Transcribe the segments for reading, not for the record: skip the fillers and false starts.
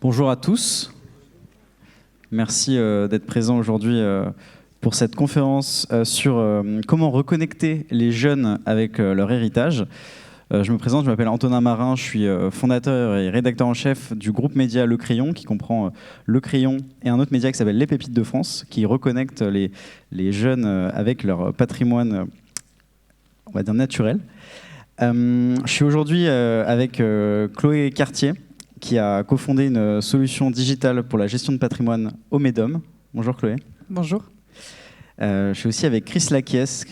Bonjour à tous. Merci d'être présents aujourd'hui pour cette conférence sur comment reconnecter les jeunes avec leur héritage. Je me présente, je m'appelle Antonin Marin, je suis fondateur et rédacteur en chef du groupe média Le Crayon, qui comprend Le Crayon et un autre média qui s'appelle Les Pépites de France, qui reconnecte les jeunes avec leur patrimoine, on va dire, naturel. Je suis aujourd'hui avec Chloé Cartier, qui a cofondé une solution digitale pour la gestion de patrimoine au MEDOM. Bonjour Chloé. Bonjour. Je suis aussi avec Chris Laquiès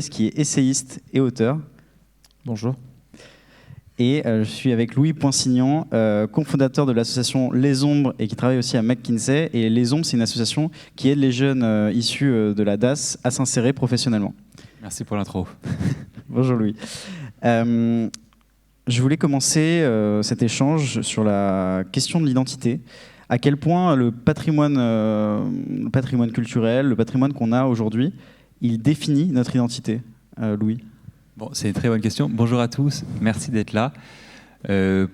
qui est essayiste et auteur. Bonjour. Et je suis avec Louis Poinsignan, cofondateur de l'association Les Ombres et qui travaille aussi à McKinsey. Et Les Ombres, c'est une association qui aide les jeunes issus de la DAS à s'insérer professionnellement. Merci pour l'intro. Bonjour Louis. Je voulais commencer cet échange sur la question de l'identité. À quel point le patrimoine culturel, le patrimoine qu'on a aujourd'hui, il définit notre identité, Louis? Bon, c'est une très bonne question. Bonjour à tous, merci d'être là.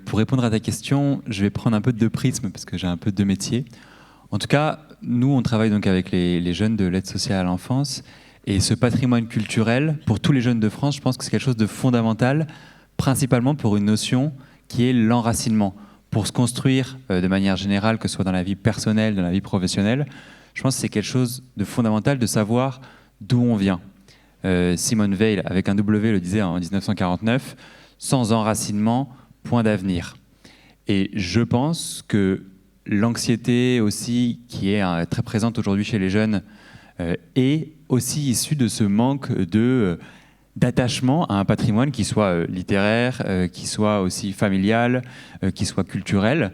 Pour répondre à ta question, je vais prendre un peu de deux prismes parce que j'ai un peu de deux métiers. En tout cas, nous, on travaille donc avec les jeunes de l'aide sociale à l'enfance. Et ce patrimoine culturel, pour tous les jeunes de France, je pense que c'est quelque chose de fondamental, principalement pour une notion qui est l'enracinement. Pour se construire de manière générale, que ce soit dans la vie personnelle, dans la vie professionnelle, je pense que c'est quelque chose de fondamental de savoir d'où on vient. Simone Veil, avec un W, le disait en 1949, « Sans enracinement, point d'avenir ». Et je pense que l'anxiété aussi, qui est très présente aujourd'hui chez les jeunes, est aussi issue de ce manque d'attachement à un patrimoine qui soit littéraire, qui soit aussi familial, qui soit culturel.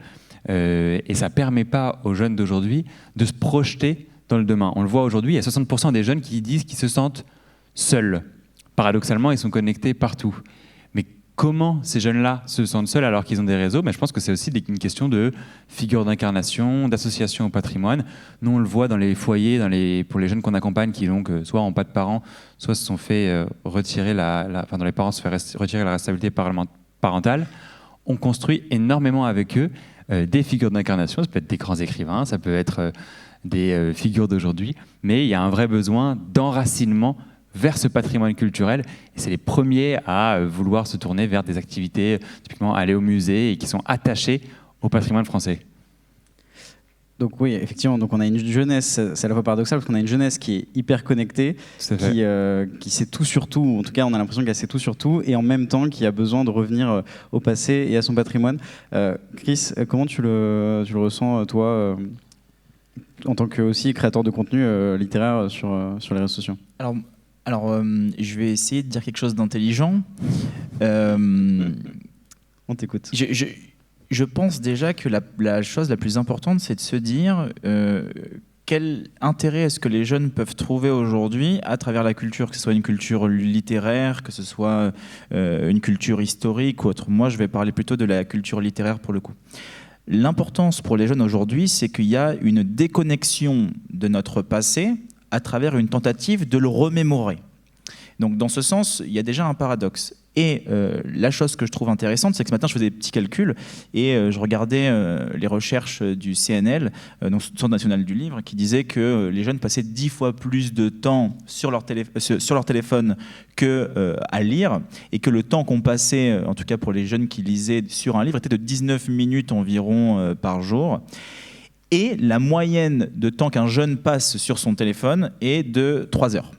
Et ça ne permet pas aux jeunes d'aujourd'hui de se projeter dans le demain. On le voit aujourd'hui, il y a 60% des jeunes qui disent qu'ils se sentent seuls. Paradoxalement, ils sont connectés partout. Mais comment ces jeunes-là se sentent seuls alors qu'ils ont des réseaux? Je pense que c'est aussi une question de figure d'incarnation, d'association au patrimoine. Nous, on le voit dans les foyers, pour les jeunes qu'on accompagne, qui donc soit n'ont pas de parents, soit se sont fait retirer dont les parents se font retirer la responsabilité parentale. On construit énormément avec eux des figures d'incarnation. Ça peut être des grands écrivains, ça peut être des figures d'aujourd'hui, mais il y a un vrai besoin d'enracinement vers ce patrimoine culturel. Et c'est les premiers à vouloir se tourner vers des activités, typiquement aller au musée, et qui sont attachés au patrimoine français. Donc oui, effectivement, donc on a une jeunesse, c'est à la fois paradoxal, parce qu'on a une jeunesse qui est hyper connectée, qui sait tout sur tout, en tout cas on a l'impression qu'elle sait tout sur tout, et en même temps qui a besoin de revenir au passé et à son patrimoine. Chris, comment tu le ressens, toi, en tant que aussi créateur de contenu littéraire sur les réseaux sociaux? Alors, je vais essayer de dire quelque chose d'intelligent. On t'écoute. Je pense déjà que la chose la plus importante, c'est de se dire quel intérêt est-ce que les jeunes peuvent trouver aujourd'hui à travers la culture, que ce soit une culture littéraire, que ce soit une culture historique ou autre. Moi, je vais parler plutôt de la culture littéraire pour le coup. L'importance pour les jeunes aujourd'hui, c'est qu'il y a une déconnexion de notre passé à travers une tentative de le remémorer. Donc dans ce sens, il y a déjà un paradoxe. Et la chose que je trouve intéressante, c'est que ce matin, je faisais des petits calculs et je regardais les recherches du CNL, donc Centre national du livre, qui disait que les jeunes passaient 10 fois plus de temps sur leur téléphone qu'à lire, et que le temps qu'on passait, en tout cas pour les jeunes qui lisaient sur un livre, était de 19 minutes environ par jour. Et la moyenne de temps qu'un jeune passe sur son téléphone est de 3 heures.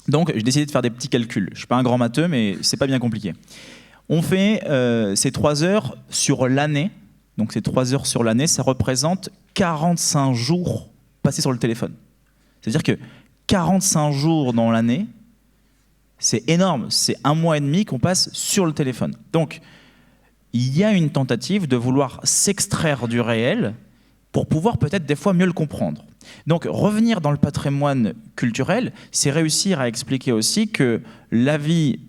Donc, j'ai décidé de faire des petits calculs. Je ne suis pas un grand matheux, mais ce n'est pas bien compliqué. On fait ces 3 heures sur l'année. Donc, ces 3 heures sur l'année, ça représente 45 jours passés sur le téléphone. C'est-à-dire que 45 jours dans l'année, c'est énorme. C'est 1 mois et demi qu'on passe sur le téléphone. Donc, il y a une tentative de vouloir s'extraire du réel pour pouvoir peut-être des fois mieux le comprendre. Donc revenir dans le patrimoine culturel, c'est réussir à expliquer aussi que la vie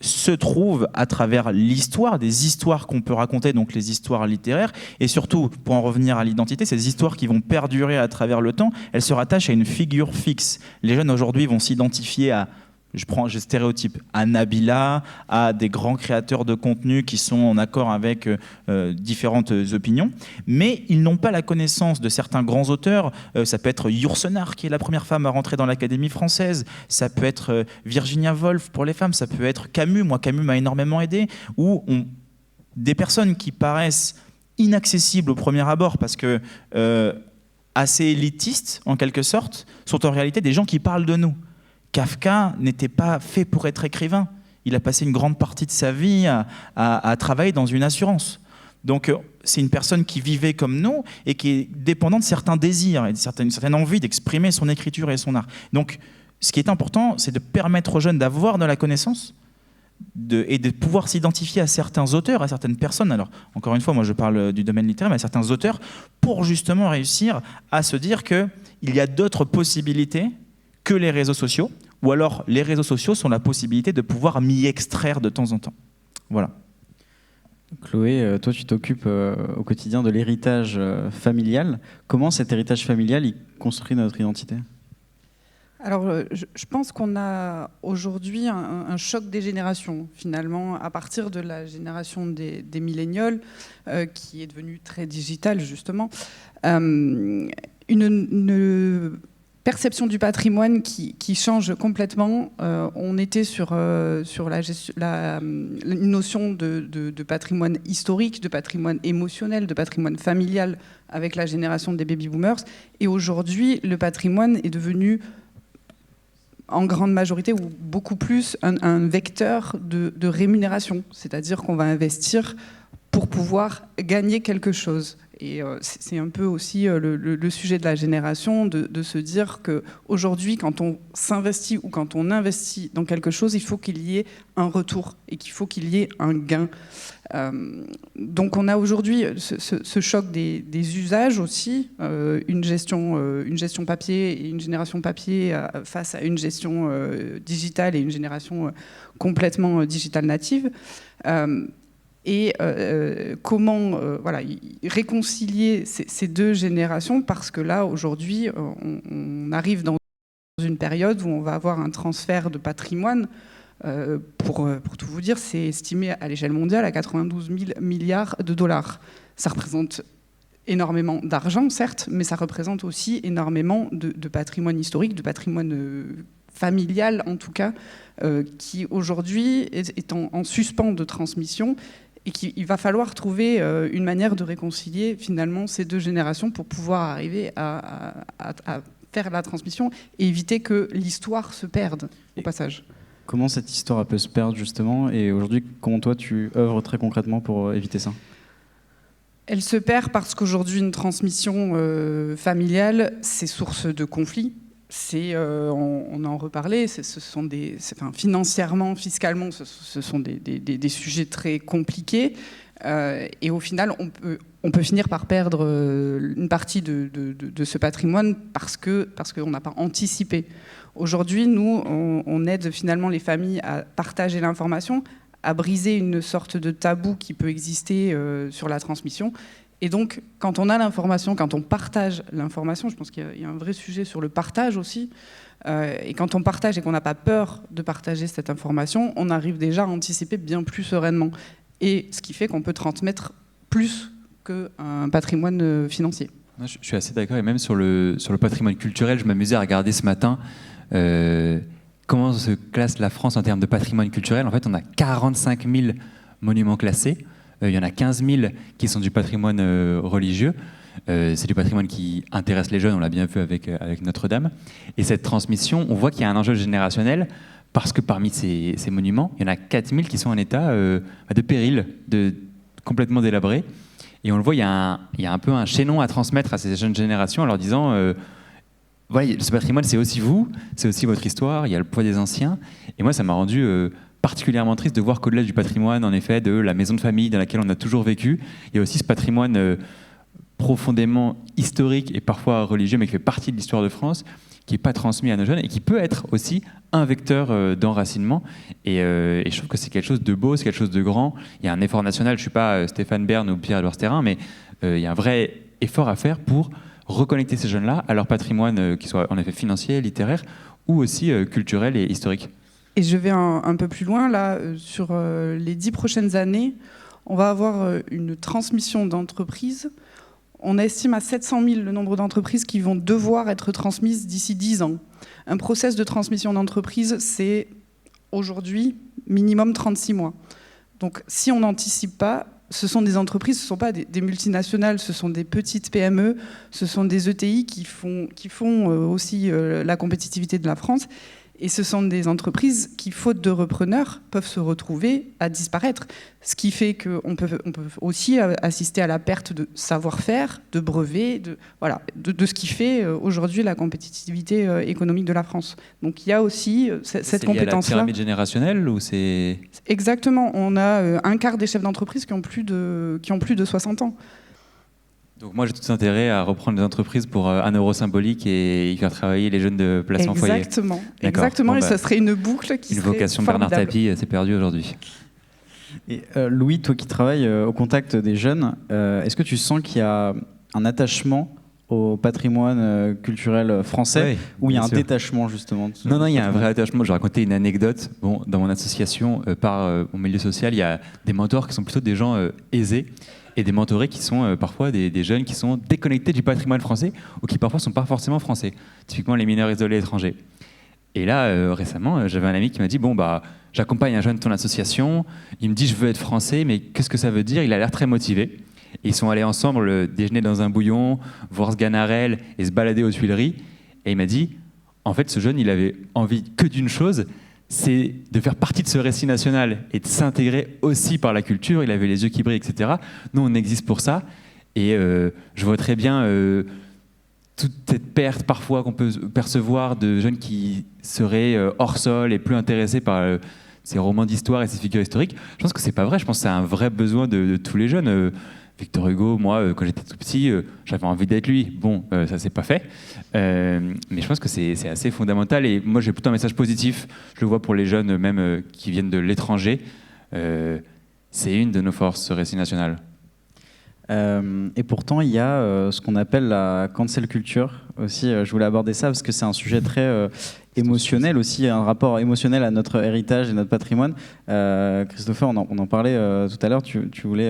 se trouve à travers l'histoire, des histoires qu'on peut raconter, donc les histoires littéraires, et surtout, pour en revenir à l'identité, ces histoires qui vont perdurer à travers le temps, elles se rattachent à une figure fixe. Les jeunes aujourd'hui vont s'identifier à je stéréotype, à Nabila, à des grands créateurs de contenu qui sont en accord avec différentes opinions, mais ils n'ont pas la connaissance de certains grands auteurs. Ça peut être Yourcenar, qui est la première femme à rentrer dans l'Académie française, ça peut être Virginia Woolf pour les femmes, ça peut être Camus. Moi, Camus m'a énormément aidé, où des personnes qui paraissent inaccessibles au premier abord parce que assez élitistes en quelque sorte, sont en réalité des gens qui parlent de nous. Kafka n'était pas fait pour être écrivain. Il a passé une grande partie de sa vie à travailler dans une assurance. Donc c'est une personne qui vivait comme nous et qui est dépendante de certains désirs et de certaine envie d'exprimer son écriture et son art. Donc ce qui est important, c'est de permettre aux jeunes d'avoir de la connaissance et de pouvoir s'identifier à certains auteurs, à certaines personnes. Alors, encore une fois, moi je parle du domaine littéraire, mais à certains auteurs, pour justement réussir à se dire qu'il y a d'autres possibilités que les réseaux sociaux, ou alors les réseaux sociaux sont la possibilité de pouvoir m'y extraire de temps en temps. Voilà. Chloé, toi tu t'occupes au quotidien de l'héritage familial. Comment cet héritage familial il construit notre identité ? Alors, je pense qu'on a aujourd'hui un choc des générations, finalement, à partir de la génération des millénials, qui est devenue très digitale, justement. Une perception du patrimoine qui change complètement. On était sur une notion de patrimoine historique, de patrimoine émotionnel, de patrimoine familial avec la génération des baby-boomers. Et aujourd'hui, le patrimoine est devenu en grande majorité ou beaucoup plus un vecteur de rémunération, c'est-à-dire qu'on va investir pour pouvoir gagner quelque chose. Et c'est un peu aussi le sujet de la génération, de se dire qu'aujourd'hui, quand on s'investit ou quand on investit dans quelque chose, il faut qu'il y ait un retour et qu'il faut qu'il y ait un gain. Donc on a aujourd'hui ce choc des usages aussi, une gestion papier et une génération papier face à une gestion digitale et une génération complètement digitale native. Comment réconcilier ces deux générations, parce que là, aujourd'hui, on arrive dans une période où on va avoir un transfert de patrimoine. Pour tout vous dire, c'est estimé à l'échelle mondiale à 92 000 milliards de dollars. Ça représente énormément d'argent, certes, mais ça représente aussi énormément de patrimoine historique, de patrimoine familial, en tout cas, qui aujourd'hui est en suspens de transmission. Et qu'il va falloir trouver une manière de réconcilier finalement ces deux générations pour pouvoir arriver à faire la transmission et éviter que l'histoire se perde au passage. Comment cette histoire peut se perdre justement, et aujourd'hui, comment toi tu œuvres très concrètement pour éviter ça ? Elle se perd parce qu'aujourd'hui une transmission familiale, c'est source de conflits. On en reparlait, financièrement, fiscalement, ce sont des sujets très compliqués. Et au final, on peut finir par perdre une partie de ce patrimoine parce qu'on n'a pas anticipé. Aujourd'hui, nous, on aide finalement les familles à partager l'information, à briser une sorte de tabou qui peut exister sur la transmission. Et donc, quand on a l'information, quand on partage l'information, je pense qu'il y a un vrai sujet sur le partage aussi, et quand on partage et qu'on n'a pas peur de partager cette information, on arrive déjà à anticiper bien plus sereinement. Et ce qui fait qu'on peut transmettre plus qu'un patrimoine financier. Je suis assez d'accord, et même sur le patrimoine culturel, je m'amusais à regarder ce matin comment se classe la France en termes de patrimoine culturel. En fait, on a 45 000 monuments classés. Il y en a 15 000 qui sont du patrimoine religieux. C'est du patrimoine qui intéresse les jeunes, on l'a bien vu avec Notre-Dame. Et cette transmission, on voit qu'il y a un enjeu générationnel parce que parmi ces monuments, il y en a 4 000 qui sont en état de péril, complètement délabrés. Et on le voit, il y a un peu un chaînon à transmettre à ces jeunes générations en leur disant voilà, ce patrimoine, c'est aussi vous, c'est aussi votre histoire, il y a le poids des anciens. Et moi, ça m'a rendu particulièrement triste de voir qu'au-delà du patrimoine, en effet, de la maison de famille dans laquelle on a toujours vécu, il y a aussi ce patrimoine profondément historique et parfois religieux, mais qui fait partie de l'histoire de France, qui n'est pas transmis à nos jeunes et qui peut être aussi un vecteur d'enracinement. Et je trouve que c'est quelque chose de beau, c'est quelque chose de grand. Il y a un effort national, je ne suis pas Stéphane Bern ou Pierre-Édouard Sterrin, mais il y a un vrai effort à faire pour reconnecter ces jeunes-là à leur patrimoine, qui soit en effet financier, littéraire, ou aussi culturel et historique. Et je vais un peu plus loin, là, sur les 10 prochaines années, on va avoir une transmission d'entreprises. On estime à 700 000 le nombre d'entreprises qui vont devoir être transmises d'ici 10 ans. Un process de transmission d'entreprise, c'est aujourd'hui minimum 36 mois. Donc si on n'anticipe pas, ce sont des entreprises, ce ne sont pas des multinationales, ce sont des petites PME, ce sont des ETI qui font aussi la compétitivité de la France. Et ce sont des entreprises qui, faute de repreneurs, peuvent se retrouver à disparaître. Ce qui fait qu'on peut aussi assister à la perte de savoir-faire, de brevets, de ce qui fait aujourd'hui la compétitivité économique de la France. Donc il y a aussi cette compétence-là. C'est lié à la pyramide générationnelle ou c'est... Exactement. On a un quart des chefs d'entreprise qui ont plus de 60 ans. Donc moi j'ai tout intérêt à reprendre les entreprises pour 1 euro symbolique et y faire travailler les jeunes de placement foyer. Exactement, bon, et ça serait une boucle qui serait une vocation de Bernard Tapie, c'est perdu aujourd'hui. Et Louis, toi qui travailles au contact des jeunes, est-ce que tu sens qu'il y a un attachement au patrimoine culturel français, ou il y a un détachement justement de Non, il y a un vrai attachement. Je vais raconter une anecdote. Bon, dans mon association, par mon milieu social, il y a des mentors qui sont plutôt des gens aisés, et des mentorés qui sont parfois des jeunes qui sont déconnectés du patrimoine français ou qui parfois ne sont pas forcément français, typiquement les mineurs isolés étrangers. Et là, récemment, j'avais un ami qui m'a dit « Bon, j'accompagne un jeune de ton association, il me dit je veux être français, mais qu'est-ce que ça veut dire ?» Il a l'air très motivé. Et ils sont allés ensemble déjeuner dans un bouillon, voir Sganarelle et se balader aux Tuileries. Et il m'a dit « En fait, ce jeune, il avait envie que d'une chose, c'est de faire partie de ce récit national et de s'intégrer aussi par la culture. Il avait les yeux qui brillent, etc. Nous, on existe pour ça. Et je vois très bien toute cette perte parfois qu'on peut percevoir de jeunes qui seraient hors sol et plus intéressés par ces romans d'histoire et ces figures historiques. Je pense que c'est pas vrai. Je pense que c'est un vrai besoin de tous les jeunes. Victor Hugo, moi, quand j'étais tout petit, j'avais envie d'être lui. Bon, ça s'est pas fait. Mais je pense que c'est assez fondamental. Et moi, j'ai plutôt un message positif. Je le vois pour les jeunes, même qui viennent de l'étranger. C'est une de nos forces, ce récit national. Et pourtant, il y a ce qu'on appelle la cancel culture aussi. Je voulais aborder ça parce que c'est un sujet très émotionnel aussi, un rapport émotionnel à notre héritage et notre patrimoine. Christopher, on en parlait tout à l'heure. Tu voulais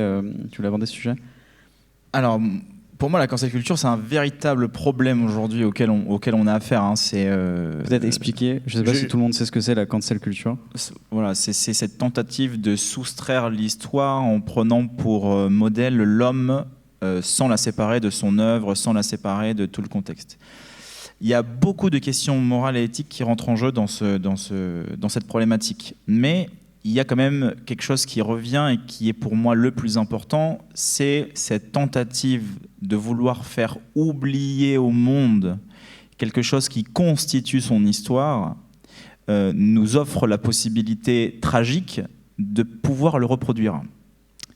aborder ce sujet ? Alors, pour moi, la cancel culture, c'est un véritable problème aujourd'hui auquel on a affaire. Hein. Peut-être expliquer. Je ne sais pas si tout le monde sait ce que c'est la cancel culture. Voilà, c'est cette tentative de soustraire l'histoire en prenant pour modèle l'homme sans la séparer de son œuvre, sans la séparer de tout le contexte. Il y a beaucoup de questions morales et éthiques qui rentrent en jeu dans cette problématique. Mais il y a quand même quelque chose qui revient et qui est pour moi le plus important, c'est cette tentative de vouloir faire oublier au monde quelque chose qui constitue son histoire, nous offre la possibilité tragique de pouvoir le reproduire.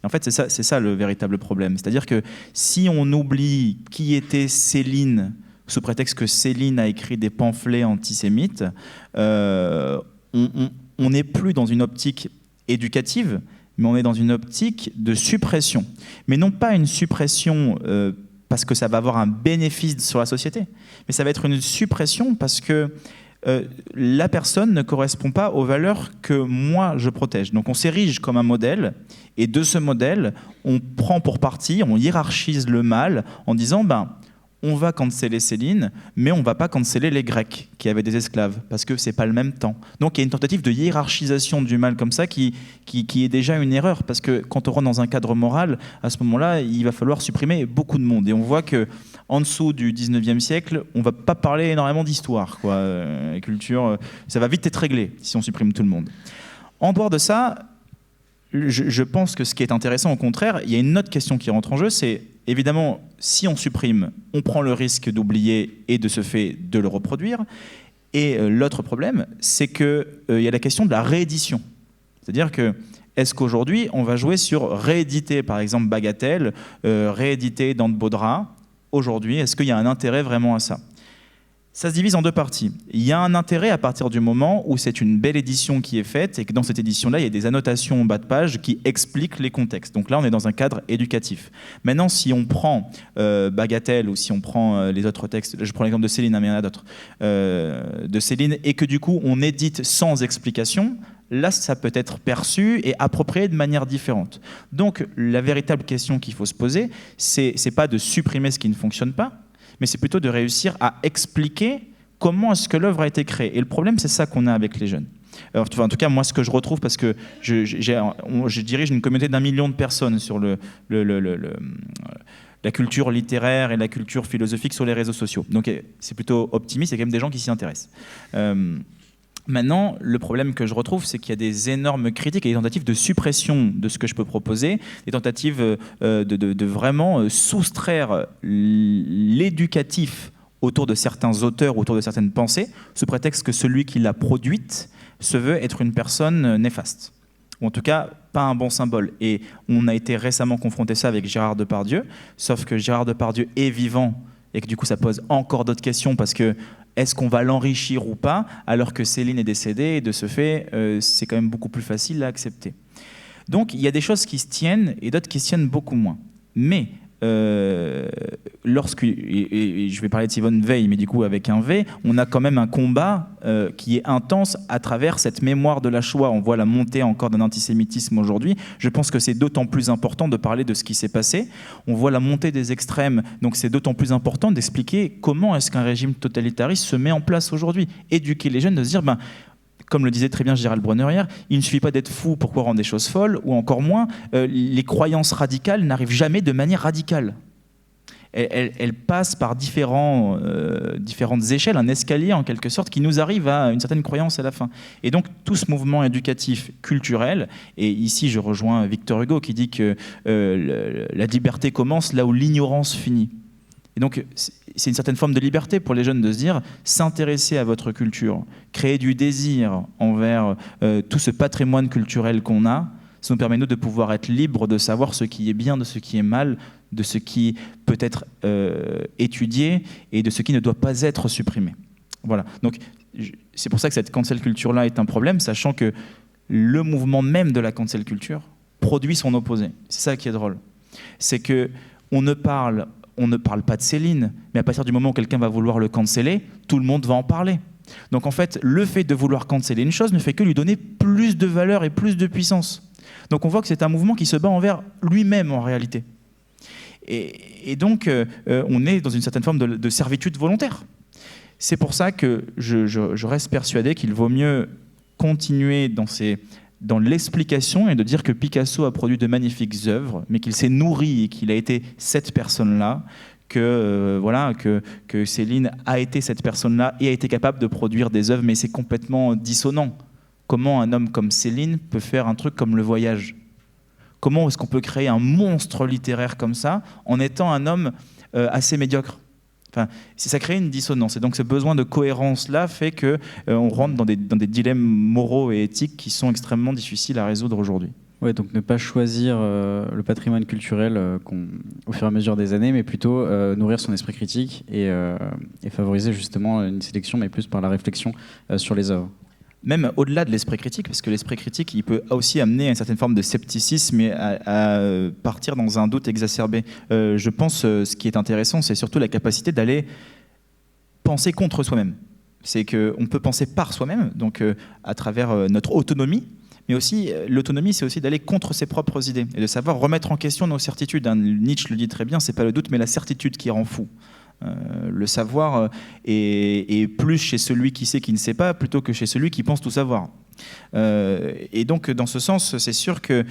En fait, c'est ça le véritable problème. C'est-à-dire que si on oublie qui était Céline, sous prétexte que Céline a écrit des pamphlets antisémites, on n'est plus dans une optique éducative, mais on est dans une optique de suppression. Mais non pas une suppression parce que ça va avoir un bénéfice sur la société, mais ça va être une suppression parce que la personne ne correspond pas aux valeurs que moi je protège. Donc on s'érige comme un modèle, et de ce modèle, on prend pour partie, on hiérarchise le mal en disant on va canceller Céline, mais on ne va pas canceller les Grecs qui avaient des esclaves, parce que ce n'est pas le même temps. Donc il y a une tentative de hiérarchisation du mal comme ça qui est déjà une erreur, parce que quand on rentre dans un cadre moral, à ce moment-là, il va falloir supprimer beaucoup de monde. Et on voit qu'en dessous du 19e siècle, on ne va pas parler énormément d'histoire. La culture, ça va vite être réglé si on supprime tout le monde. En dehors de ça, je pense que ce qui est intéressant, au contraire, il y a une autre question qui rentre en jeu, c'est évidemment, si on supprime, on prend le risque d'oublier et de ce fait de le reproduire. Et l'autre problème, c'est qu'il y a la question de la réédition. C'est-à-dire que, est-ce qu'aujourd'hui, on va jouer sur rééditer, par exemple, Bagatelle, rééditer Dans de Beaux Draps ? Aujourd'hui, est-ce qu'il y a un intérêt vraiment à ça ? Ça se divise en deux parties. Il y a un intérêt à partir du moment où c'est une belle édition qui est faite et que dans cette édition-là, il y a des annotations en bas de page qui expliquent les contextes. Donc là, on est dans un cadre éducatif. Maintenant, si on prend Bagatelle ou si on prend les autres textes, je prends l'exemple de Céline, mais il y en a d'autres, de Céline, et que du coup, on édite sans explication, là, ça peut être perçu et approprié de manière différente. Donc, la véritable question qu'il faut se poser, c'est pas de supprimer ce qui ne fonctionne pas, mais c'est plutôt de réussir à expliquer comment est-ce que l'œuvre a été créée. Et le problème, c'est ça qu'on a avec les jeunes. Alors, en tout cas, moi, ce que je retrouve, parce que je dirige une communauté d'1 million de personnes sur la culture littéraire et la culture philosophique sur les réseaux sociaux. Donc, c'est plutôt optimiste, il y a quand même des gens qui s'y intéressent. Maintenant, le problème que je retrouve, c'est qu'il y a des énormes critiques et des tentatives de suppression de ce que je peux proposer, des tentatives de vraiment soustraire l'éducatif autour de certains auteurs, autour de certaines pensées, sous prétexte que celui qui l'a produite se veut être une personne néfaste. Ou en tout cas, pas un bon symbole. Et on a été récemment confronté à ça avec Gérard Depardieu, sauf que Gérard Depardieu est vivant et que du coup, ça pose encore d'autres questions parce que est-ce qu'on va l'enrichir ou pas, alors que Céline est décédée, et de ce fait, c'est quand même beaucoup plus facile à accepter. Donc, il y a des choses qui se tiennent, et d'autres qui se tiennent beaucoup moins. Mais, et je vais parler de Simone Veil, mais du coup, avec un V, on a quand même un combat qui est intense à travers cette mémoire de la Shoah. On voit la montée encore d'un antisémitisme aujourd'hui. Je pense que c'est d'autant plus important de parler de ce qui s'est passé. On voit la montée des extrêmes, donc c'est d'autant plus important d'expliquer comment est-ce qu'un régime totalitariste se met en place aujourd'hui. Éduquer les jeunes, de se dire, comme le disait très bien Gérald Bronner hier, il ne suffit pas d'être fou pour pouvoir rendre des choses folles, ou encore moins, les croyances radicales n'arrivent jamais de manière radicale. Elles passent par différentes échelles, un escalier en quelque sorte, qui nous arrive à une certaine croyance à la fin. Et donc tout ce mouvement éducatif, culturel, et ici je rejoins Victor Hugo qui dit que la liberté commence là où l'ignorance finit. Et donc, c'est une certaine forme de liberté pour les jeunes de se dire, s'intéresser à votre culture, créer du désir envers tout ce patrimoine culturel qu'on a, ça nous permet, nous, de pouvoir être libres de savoir ce qui est bien, de ce qui est mal, de ce qui peut être étudié et de ce qui ne doit pas être supprimé. Voilà. Donc, c'est pour ça que cette cancel culture-là est un problème, sachant que le mouvement même de la cancel culture produit son opposé. C'est ça qui est drôle. C'est qu'on ne parle pas de Céline, mais à partir du moment où quelqu'un va vouloir le canceller, tout le monde va en parler. Donc en fait, le fait de vouloir canceller une chose ne fait que lui donner plus de valeur et plus de puissance. Donc on voit que c'est un mouvement qui se bat envers lui-même en réalité. Et donc on est dans une certaine forme de servitude volontaire. C'est pour ça que je reste persuadé qu'il vaut mieux continuer dans l'explication et de dire que Picasso a produit de magnifiques œuvres, mais qu'il s'est nourri et qu'il a été cette personne-là, que Céline a été cette personne-là et a été capable de produire des œuvres, mais c'est complètement dissonant. Comment un homme comme Céline peut faire un truc comme Le Voyage ? Comment est-ce qu'on peut créer un monstre littéraire comme ça en étant un homme assez médiocre ? Enfin, ça crée une dissonance. Et donc ce besoin de cohérence-là fait qu'on rentre dans des dilemmes moraux et éthiques qui sont extrêmement difficiles à résoudre aujourd'hui. Ouais, donc ne pas choisir le patrimoine culturel au fur et à mesure des années, mais plutôt nourrir son esprit critique et favoriser justement une sélection, mais plus par la réflexion sur les œuvres. Même au-delà de l'esprit critique, parce que l'esprit critique, il peut aussi amener à une certaine forme de scepticisme et à partir dans un doute exacerbé. Je pense ce qui est intéressant, c'est surtout la capacité d'aller penser contre soi-même. C'est qu'on peut penser par soi-même, donc à travers notre autonomie, mais aussi l'autonomie, c'est aussi d'aller contre ses propres idées et de savoir remettre en question nos certitudes. Nietzsche le dit très bien, c'est pas le doute, mais la certitude qui rend fou. Le savoir est plus chez celui qui sait qui ne sait pas plutôt que chez celui qui pense tout savoir. Et donc, dans ce sens, c'est sûr qu'il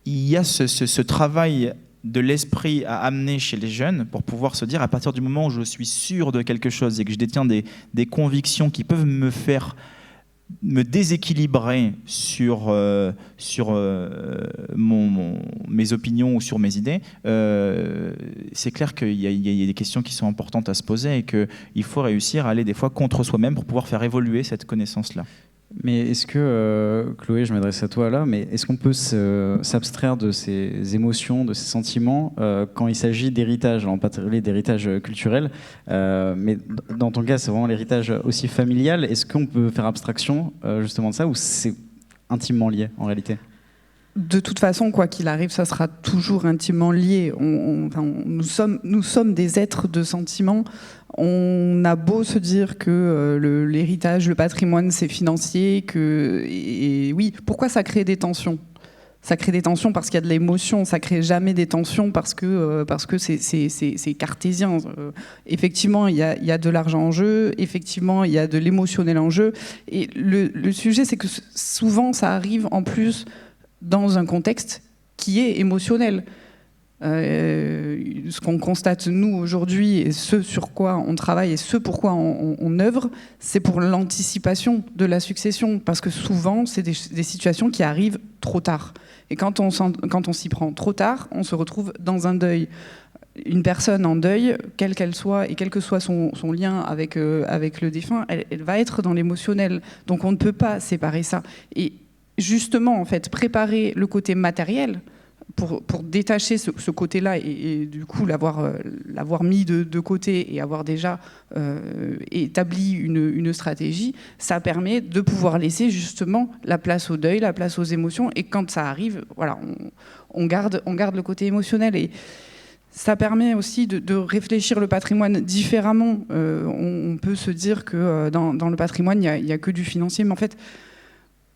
y a ce travail de l'esprit à amener chez les jeunes pour pouvoir se dire, à partir du moment où je suis sûr de quelque chose et que je détiens des convictions qui peuvent me déséquilibrer sur mes opinions ou sur mes idées, c'est clair qu'il y a des questions qui sont importantes à se poser et qu'il faut réussir à aller des fois contre soi-même pour pouvoir faire évoluer cette connaissance-là. Mais est-ce que, Chloé, je m'adresse à toi là, mais est-ce qu'on peut s'abstraire de ces émotions, de ces sentiments quand il s'agit d'héritage? Alors, on peut parler d'héritage culturel, mais dans ton cas, c'est vraiment l'héritage aussi familial. Est-ce qu'on peut faire abstraction justement de ça, ou c'est intimement lié en réalité? De toute façon, quoi qu'il arrive, ça sera toujours intimement lié. Nous sommes des êtres de sentiments. On a beau se dire que l'héritage, le patrimoine, c'est financier, et oui, pourquoi ça crée des tensions? Ça crée des tensions parce qu'il y a de l'émotion, ça crée jamais des tensions parce que c'est cartésien. Effectivement, il y a de l'argent en jeu, effectivement, il y a de l'émotionnel en jeu. Et le sujet, c'est que souvent, ça arrive en plus dans un contexte qui est émotionnel. Ce qu'on constate nous aujourd'hui et ce sur quoi on travaille et ce pourquoi on œuvre, c'est pour l'anticipation de la succession, parce que souvent c'est des situations qui arrivent trop tard, et quand on s'y prend trop tard, on se retrouve dans un deuil. Une personne en deuil, quelle qu'elle soit et quel que soit son lien avec le défunt, elle va être dans l'émotionnel, donc on ne peut pas séparer ça. Et justement, en fait, préparer le côté matériel pour détacher ce côté-là et du coup l'avoir mis de côté et avoir déjà établi une stratégie, ça permet de pouvoir laisser justement la place au deuil, la place aux émotions, et quand ça arrive, voilà, on garde le côté émotionnel, et ça permet aussi de réfléchir le patrimoine différemment. On peut se dire que dans le patrimoine, il n'y a que du financier, mais en fait,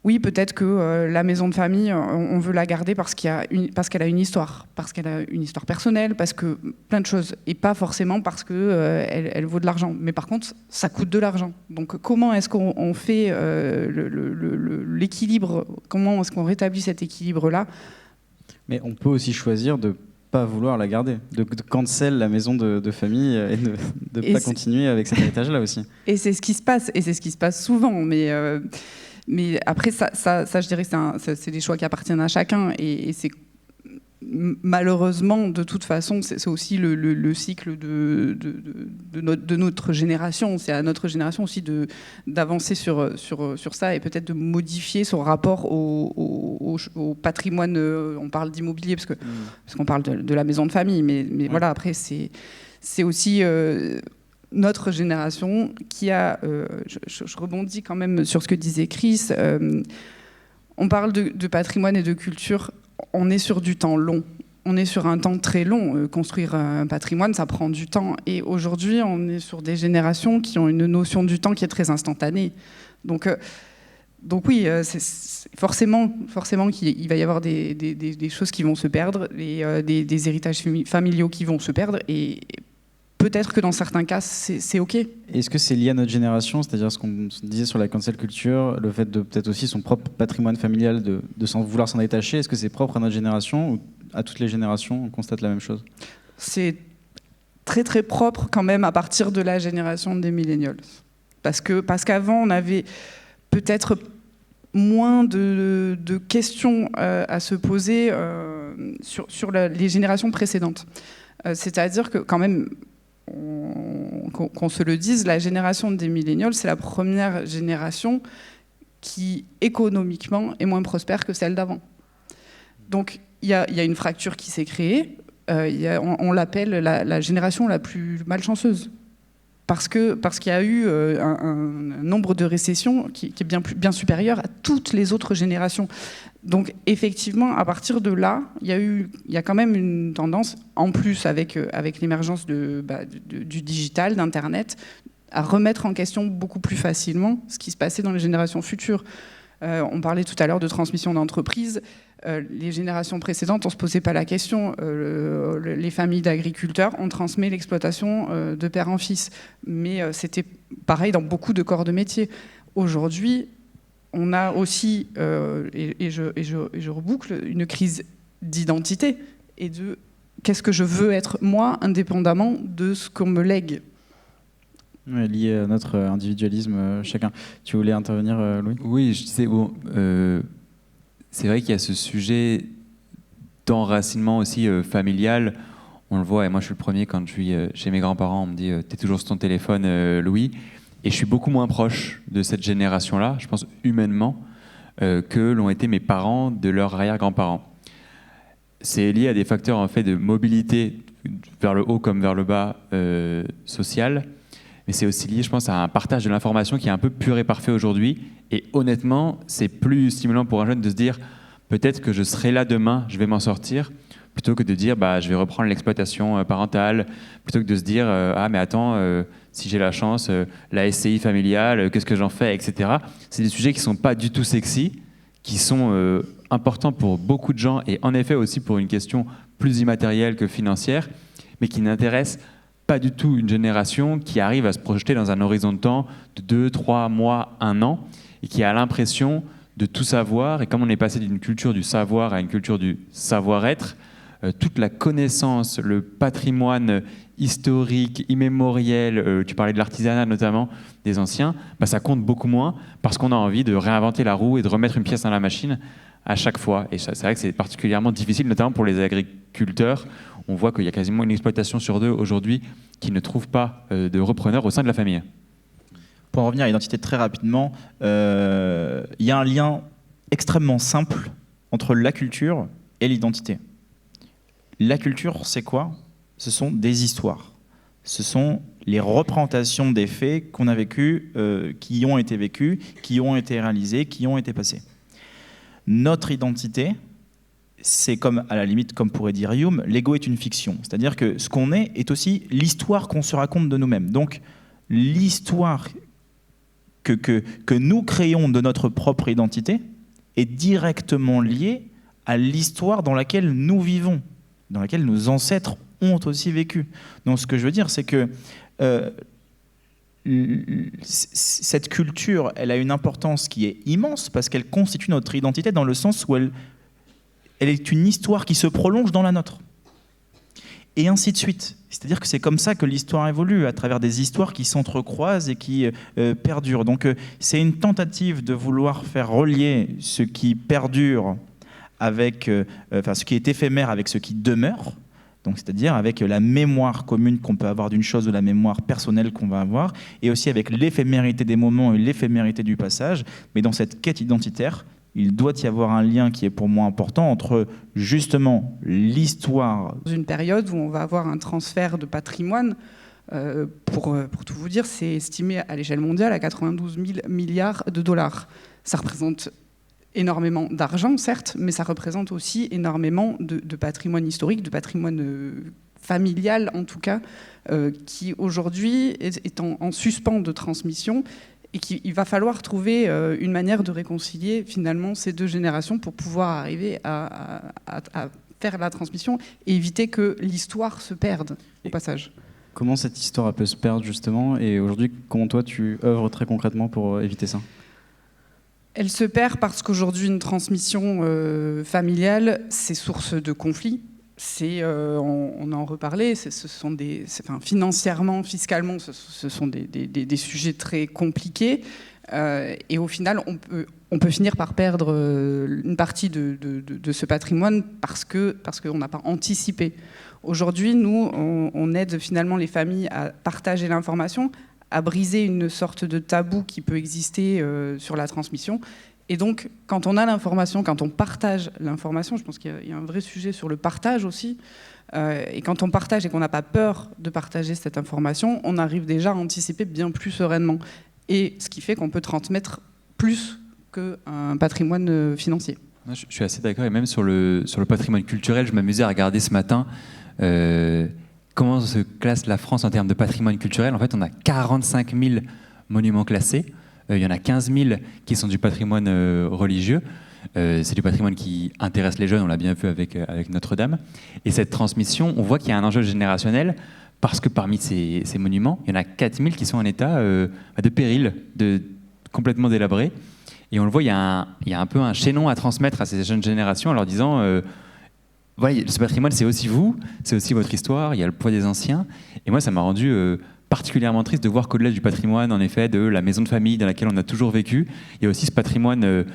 oui, peut-être que la maison de famille, on veut la garder parce qu'elle a une histoire personnelle, parce que plein de choses, et pas forcément parce qu'elle elle vaut de l'argent. Mais par contre, ça coûte de l'argent. Donc comment est-ce qu'on fait l'équilibre? Comment est-ce qu'on rétablit cet équilibre-là? Mais on peut aussi choisir de pas vouloir la garder, de cancel la maison de famille et de pas continuer avec cet héritage-là aussi. Et c'est ce qui se passe, souvent, mais après, ça, je dirais que c'est des choix qui appartiennent à chacun. Et c'est malheureusement, de toute façon, c'est aussi le cycle de notre génération. C'est à notre génération aussi d'avancer sur ça, et peut-être de modifier son rapport au patrimoine. On parle d'immobilier parce qu'on parle de la maison de famille. Mais voilà, après, c'est aussi... notre génération qui a, je rebondis quand même sur ce que disait Chris, on parle de patrimoine et de culture, on est sur du temps long, on est sur un temps très long. Construire un patrimoine, ça prend du temps, et aujourd'hui on est sur des générations qui ont une notion du temps qui est très instantanée, donc oui, c'est forcément qu'il va y avoir des choses qui vont se perdre, des héritages familiaux qui vont se perdre, et peut-être que dans certains cas, c'est OK. Est-ce que c'est lié à notre génération, c'est-à-dire ce qu'on disait sur la cancel culture, le fait de peut-être aussi son propre patrimoine familial, de vouloir s'en détacher? Est-ce que c'est propre à notre génération, ou à toutes les générations, on constate la même chose? C'est très très propre quand même à partir de la génération des millennials. Parce qu'avant, on avait peut-être moins de questions à se poser sur les générations précédentes. C'est-à-dire que quand même, qu'on se le dise, la génération des millennials, c'est la première génération qui, économiquement, est moins prospère que celle d'avant. Donc, il y a une fracture qui s'est créée. On l'appelle la génération la plus malchanceuse. Parce qu'il y a eu un nombre de récessions qui est bien supérieur à toutes les autres générations. Donc effectivement, à partir de là, il y a quand même une tendance, en plus avec l'émergence du digital, d'Internet, à remettre en question beaucoup plus facilement ce qui se passait dans les générations futures. On parlait tout à l'heure de transmission d'entreprise. Les générations précédentes, on ne se posait pas la question. Les familles d'agriculteurs, on transmet l'exploitation de père en fils. Mais c'était pareil dans beaucoup de corps de métier. Aujourd'hui, on a aussi, et je reboucle, une crise d'identité et de qu'est-ce que je veux être moi, indépendamment de ce qu'on me lègue. Lié à notre individualisme chacun. Tu voulais intervenir, Louis? Oui, je disais, c'est vrai qu'il y a ce sujet d'enracinement aussi familial. On le voit, et moi je suis le premier, quand je suis chez mes grands-parents, on me dit « t'es toujours sur ton téléphone, Louis ». Et je suis beaucoup moins proche de cette génération-là, je pense humainement, que l'ont été mes parents de leurs arrière-grands-parents. C'est lié à des facteurs en fait de mobilité vers le haut comme vers le bas social, mais c'est aussi lié, je pense, à un partage de l'information qui est un peu pur et parfait aujourd'hui. Et honnêtement, c'est plus stimulant pour un jeune de se dire peut-être que je serai là demain, je vais m'en sortir, plutôt que de dire je vais reprendre l'exploitation parentale, plutôt que de se dire ah mais attends, si j'ai la chance, la SCI familiale, qu'est-ce que j'en fais, etc. C'est des sujets qui ne sont pas du tout sexy, qui sont importants pour beaucoup de gens et en effet aussi pour une question plus immatérielle que financière, mais qui n'intéressent pas du tout une génération qui arrive à se projeter dans un horizon de temps de 2, 3 mois, 1 an, et qui a l'impression de tout savoir. Et comme on est passé d'une culture du savoir à une culture du savoir-être, toute la connaissance, le patrimoine historique, immémoriel, tu parlais de l'artisanat notamment, des anciens, ça compte beaucoup moins parce qu'on a envie de réinventer la roue et de remettre une pièce dans la machine à chaque fois. Et c'est vrai que c'est particulièrement difficile, notamment pour les agriculteurs. On voit qu'il y a quasiment une exploitation sur 2 aujourd'hui qui ne trouve pas de repreneur au sein de la famille. Pour en revenir à l'identité très rapidement, il y a un lien extrêmement simple entre la culture et l'identité. La culture, c'est quoi ? Ce sont des histoires. Ce sont les représentations des faits qu'on a vécus, qui ont été vécus, qui ont été réalisés, qui ont été passés. Notre identité, c'est comme, à la limite, comme pourrait dire Hume, l'ego est une fiction. C'est-à-dire que ce qu'on est aussi l'histoire qu'on se raconte de nous-mêmes. Donc, l'histoire que nous créons de notre propre identité est directement liée à l'histoire dans laquelle nous vivons, dans laquelle nos ancêtres ont aussi vécu. Donc ce que je veux dire, c'est que cette culture, elle a une importance qui est immense parce qu'elle constitue notre identité dans le sens où elle est une histoire qui se prolonge dans la nôtre. Et ainsi de suite. C'est-à-dire que c'est comme ça que l'histoire évolue, à travers des histoires qui s'entrecroisent et qui perdurent. Donc c'est une tentative de vouloir faire relier ce qui perdure avec, ce qui est éphémère avec ce qui demeure, donc c'est-à-dire avec la mémoire commune qu'on peut avoir d'une chose ou la mémoire personnelle qu'on va avoir, et aussi avec l'éphémérité des moments et l'éphémérité du passage. Mais dans cette quête identitaire, il doit y avoir un lien qui est pour moi important entre justement l'histoire. Dans une période où on va avoir un transfert de patrimoine, pour tout vous dire, c'est estimé à l'échelle mondiale à 92 000 milliards de dollars. Ça représente énormément d'argent, certes, mais ça représente aussi énormément de patrimoine historique, de patrimoine familial en tout cas, qui aujourd'hui est en suspens de transmission et qu'il va falloir trouver une manière de réconcilier finalement ces deux générations pour pouvoir arriver à faire la transmission et éviter que l'histoire se perde au passage. Comment cette histoire peut se perdre justement, et aujourd'hui, comment toi tu œuvres très concrètement pour éviter ça ? Elle se perd parce qu'aujourd'hui, une transmission familiale, c'est source de conflits. On en reparlait, financièrement, fiscalement, ce sont des sujets très compliqués. Et au final, on peut finir par perdre une partie de ce patrimoine parce qu'on n'a pas anticipé. Aujourd'hui, nous, on aide finalement les familles à partager l'information, à briser une sorte de tabou qui peut exister sur la transmission. Et donc, quand on a l'information, quand on partage l'information, je pense qu'il y a un vrai sujet sur le partage aussi, et quand on partage et qu'on n'a pas peur de partager cette information, on arrive déjà à anticiper bien plus sereinement. Et ce qui fait qu'on peut transmettre plus qu'un patrimoine financier. Je suis assez d'accord, et même sur le patrimoine culturel, je m'amusais à regarder ce matin comment se classe la France en termes de patrimoine culturel. En fait, on a 45 000 monuments classés. Il y en a 15 000 qui sont du patrimoine religieux. C'est du patrimoine qui intéresse les jeunes, on l'a bien vu avec Notre-Dame. Et cette transmission, on voit qu'il y a un enjeu générationnel parce que parmi ces monuments, il y en a 4 000 qui sont en état de péril, complètement délabrés. Et on le voit, il y a un peu un chaînon à transmettre à ces jeunes générations en leur disant voilà, ce patrimoine, c'est aussi vous, c'est aussi votre histoire, il y a le poids des anciens. Et moi, ça m'a rendu particulièrement triste de voir qu'au-delà du patrimoine, en effet, de la maison de famille dans laquelle on a toujours vécu, il y a aussi ce patrimoine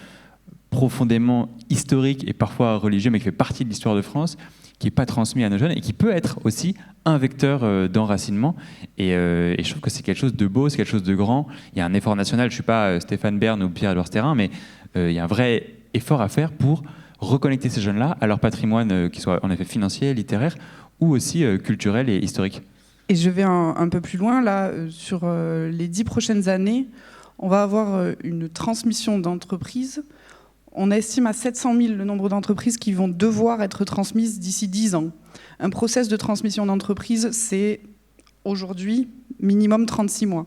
profondément historique et parfois religieux, mais qui fait partie de l'histoire de France, qui n'est pas transmis à nos jeunes et qui peut être aussi un vecteur d'enracinement. Et je trouve que c'est quelque chose de beau, c'est quelque chose de grand. Il y a un effort national, je ne suis pas Stéphane Bern ou Pierre-Édouard Sterrin, mais il y a un vrai effort à faire pour reconnecter ces jeunes-là à leur patrimoine, qui soit en effet financier, littéraire, ou aussi culturel et historique. Et je vais un peu plus loin, là, sur les 10 prochaines années, on va avoir une transmission d'entreprises. On estime à 700 000 le nombre d'entreprises qui vont devoir être transmises d'ici 10 ans. Un process de transmission d'entreprise, c'est aujourd'hui minimum 36 mois.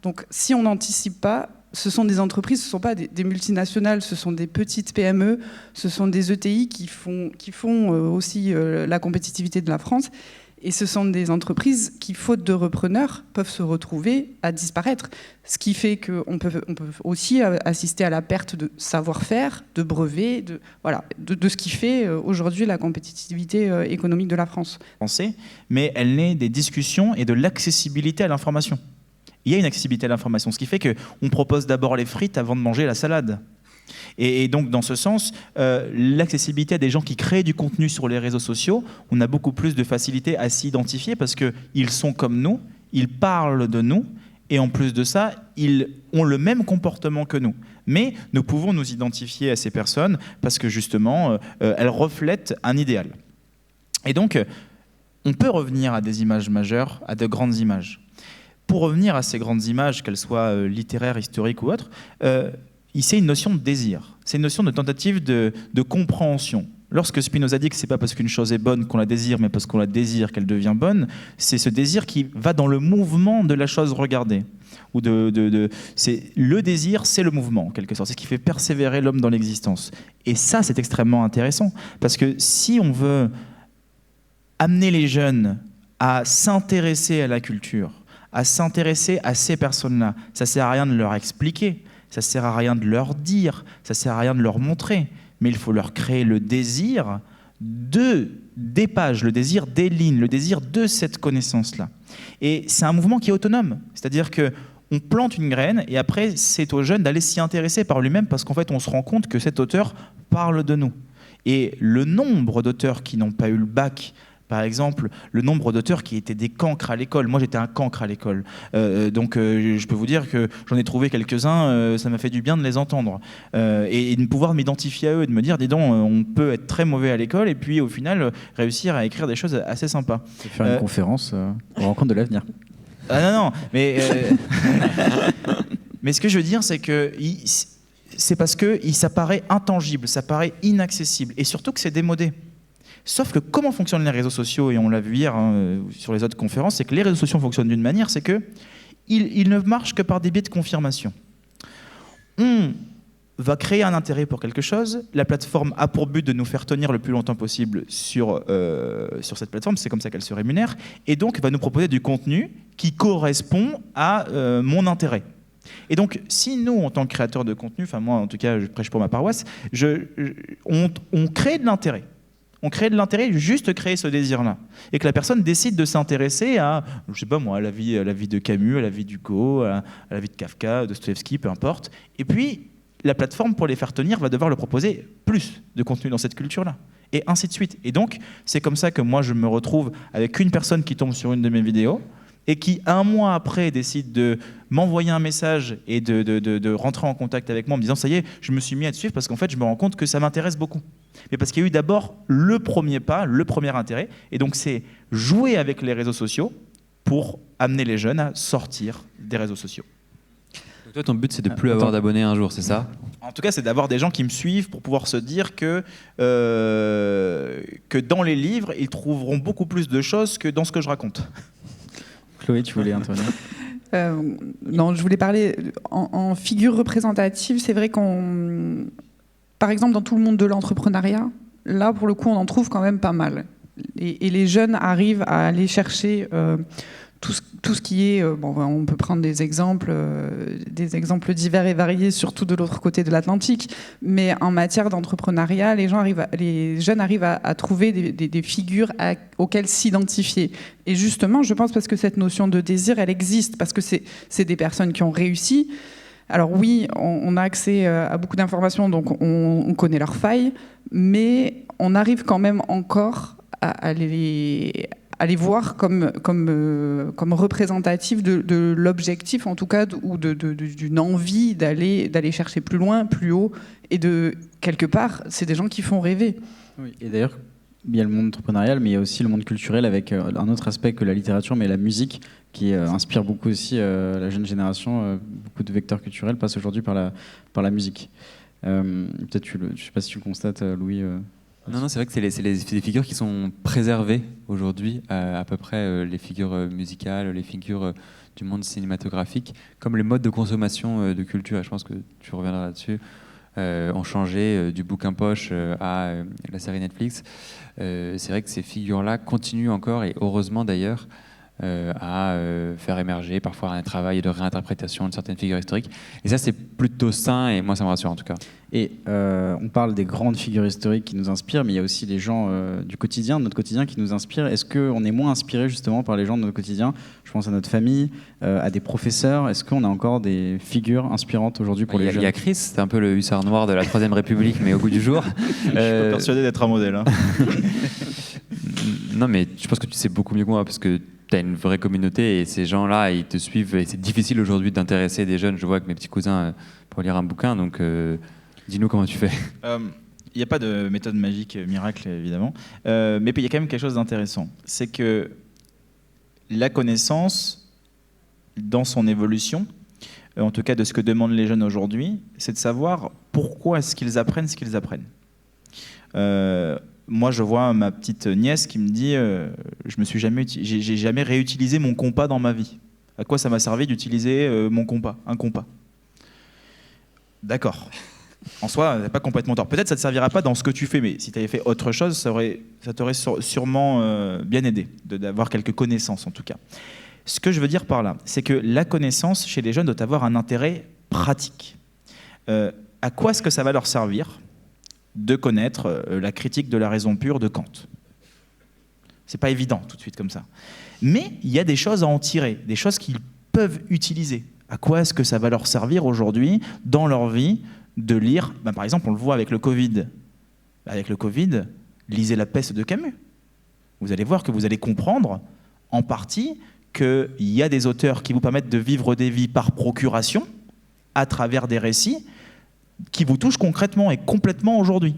Donc si on n'anticipe pas, ce sont des entreprises, ce ne sont pas des multinationales, ce sont des petites PME, ce sont des ETI qui font aussi la compétitivité de la France. Et ce sont des entreprises qui, faute de repreneurs, peuvent se retrouver à disparaître. Ce qui fait qu'on peut aussi assister à la perte de savoir-faire, de brevets, de ce qui fait aujourd'hui la compétitivité économique de la France. Mais elle naît des discussions et de l'accessibilité à l'information. Il y a une accessibilité à l'information, ce qui fait qu'on propose d'abord les frites avant de manger la salade. Et donc, dans ce sens, l'accessibilité à des gens qui créent du contenu sur les réseaux sociaux, on a beaucoup plus de facilité à s'identifier parce qu'ils sont comme nous, ils parlent de nous, et en plus de ça, ils ont le même comportement que nous. Mais nous pouvons nous identifier à ces personnes parce que justement, elles reflètent un idéal. Et donc, on peut revenir à des images majeures, à de grandes images. Pour revenir à ces grandes images, qu'elles soient littéraires, historiques ou autres, c'est une notion de désir, c'est une notion de tentative de compréhension. Lorsque Spinoza dit que ce n'est pas parce qu'une chose est bonne qu'on la désire, mais parce qu'on la désire qu'elle devient bonne, c'est ce désir qui va dans le mouvement de la chose regardée. Le désir, c'est le mouvement, en quelque sorte. C'est ce qui fait persévérer l'homme dans l'existence. Et ça, c'est extrêmement intéressant, parce que si on veut amener les jeunes à s'intéresser à la culture, à s'intéresser à ces personnes-là, ça ne sert à rien de leur expliquer, ça ne sert à rien de leur dire, ça ne sert à rien de leur montrer, mais il faut leur créer le désir des pages, le désir des lignes, le désir de cette connaissance-là. Et c'est un mouvement qui est autonome, c'est-à-dire qu'on plante une graine et après c'est aux jeunes d'aller s'y intéresser par lui-même parce qu'en fait on se rend compte que cet auteur parle de nous. Et le nombre d'auteurs qui n'ont pas eu le bac, par exemple, le nombre d'auteurs qui étaient des cancres à l'école. Moi, j'étais un cancre à l'école. Donc, je peux vous dire que j'en ai trouvé quelques-uns, ça m'a fait du bien de les entendre. Et de pouvoir m'identifier à eux et de me dire, dis donc, on peut être très mauvais à l'école et puis, au final, réussir à écrire des choses assez sympas. Faire une conférence aux rencontres de l'avenir. Ah non, mais... mais ce que je veux dire, c'est que... c'est parce que ça paraît intangible, ça paraît inaccessible. Et surtout que c'est démodé. Sauf que comment fonctionnent les réseaux sociaux, et on l'a vu hier sur les autres conférences, c'est que les réseaux sociaux fonctionnent d'une manière, c'est qu'ils ne marchent que par des biais de confirmation. On va créer un intérêt pour quelque chose, la plateforme a pour but de nous faire tenir le plus longtemps possible sur cette plateforme, c'est comme ça qu'elle se rémunère, et donc va nous proposer du contenu qui correspond à mon intérêt. Et donc, si nous, en tant que créateurs de contenu, enfin moi en tout cas, je prêche pour ma paroisse, on crée de l'intérêt. On crée de l'intérêt, juste créer ce désir-là. Et que la personne décide de s'intéresser à, je sais pas moi, à la vie de Camus, à la vie d'Hugo, à la vie de Kafka, de Dostoïevski, peu importe. Et puis, la plateforme, pour les faire tenir, va devoir leur proposer plus de contenu dans cette culture-là. Et ainsi de suite. Et donc, c'est comme ça que moi, je me retrouve avec une personne qui tombe sur une de mes vidéos et qui, un mois après, décide de m'envoyer un message et de rentrer en contact avec moi en me disant « ça y est, je me suis mis à te suivre parce qu'en fait, je me rends compte que ça m'intéresse beaucoup ». Mais parce qu'il y a eu d'abord le premier pas, le premier intérêt. Et donc, c'est jouer avec les réseaux sociaux pour amener les jeunes à sortir des réseaux sociaux. Donc toi, ton but, c'est de plus avoir d'abonnés un jour, c'est ça ? En tout cas, c'est d'avoir des gens qui me suivent pour pouvoir se dire que dans les livres, ils trouveront beaucoup plus de choses que dans ce que je raconte. Chloé, tu voulais intervenir ? Non, je voulais parler en figure représentative. C'est vrai par exemple, dans tout le monde de l'entrepreneuriat, là, pour le coup, on en trouve quand même pas mal. Et les jeunes arrivent à aller chercher tout ce qui est... on peut prendre des exemples divers et variés, surtout de l'autre côté de l'Atlantique. Mais en matière d'entrepreneuriat, les jeunes arrivent à trouver des figures auxquelles s'identifier. Et justement, je pense parce que cette notion de désir, elle existe, parce que c'est des personnes qui ont réussi. Alors oui, on a accès à beaucoup d'informations, donc on connaît leurs failles, mais on arrive quand même encore à les voir comme représentatifs de l'objectif, en tout cas, ou d'une envie d'aller chercher plus loin, plus haut, et quelque part, c'est des gens qui font rêver. Oui. Et d'ailleurs, il y a le monde entrepreneurial, mais il y a aussi le monde culturel avec un autre aspect que la littérature, mais la musique, qui inspire beaucoup aussi la jeune génération. Beaucoup de vecteurs culturels passent aujourd'hui par la musique. Peut-être, je ne sais pas si tu le constates, Louis. Non, c'est vrai que c'est des figures qui sont préservées aujourd'hui, à peu près les figures musicales, les figures du monde cinématographique, comme les modes de consommation de culture, je pense que tu reviendras là-dessus, ont changé du bouquin poche à la série Netflix. C'est vrai que ces figures-là continuent encore, et heureusement d'ailleurs, à faire émerger parfois un travail de réinterprétation de certaines figures historiques. Et ça, c'est plutôt sain, et moi, ça me rassure en tout cas. Et on parle des grandes figures historiques qui nous inspirent, mais il y a aussi les gens du quotidien, de notre quotidien, qui nous inspirent. Est-ce qu'on est moins inspiré justement par les gens de notre quotidien? Je pense à notre famille, à des professeurs. Est-ce qu'on a encore des figures inspirantes aujourd'hui pour les jeunes? Il y a Chris, c'est un peu le hussard noir de la Troisième République, mais au goût du jour. Je suis pas persuadé d'être un modèle. Hein. Non, mais je pense que tu sais beaucoup mieux que moi, parce que tu as une vraie communauté et ces gens-là, ils te suivent. Et c'est difficile aujourd'hui d'intéresser des jeunes. Je vois avec mes petits cousins pour lire un bouquin. Donc, dis-nous comment tu fais. Il n'y a pas de méthode magique miracle, évidemment. Mais il y a quand même quelque chose d'intéressant. C'est que la connaissance, dans son évolution, en tout cas de ce que demandent les jeunes aujourd'hui, c'est de savoir pourquoi est-ce qu'ils apprennent ce qu'ils apprennent. Moi, je vois ma petite nièce qui me dit j'ai jamais réutilisé mon compas dans ma vie. À quoi ça m'a servi d'utiliser mon compas, un compas? D'accord. En soi, c'est pas complètement tort. Peut-être que ça ne te servira pas dans ce que tu fais, mais si tu avais fait autre chose, ça t'aurait sûrement bien aidé d'avoir quelques connaissances en tout cas. Ce que je veux dire par là, c'est que la connaissance chez les jeunes doit avoir un intérêt pratique. À quoi est-ce que ça va leur servir de connaître la critique de la raison pure de Kant? C'est pas évident tout de suite comme ça. Mais il y a des choses à en tirer, des choses qu'ils peuvent utiliser. À quoi est-ce que ça va leur servir aujourd'hui dans leur vie de lire? Par exemple, on le voit avec le Covid. Avec le Covid, lisez La Peste de Camus. Vous allez voir que vous allez comprendre en partie qu'il y a des auteurs qui vous permettent de vivre des vies par procuration à travers des récits qui vous touche concrètement et complètement aujourd'hui.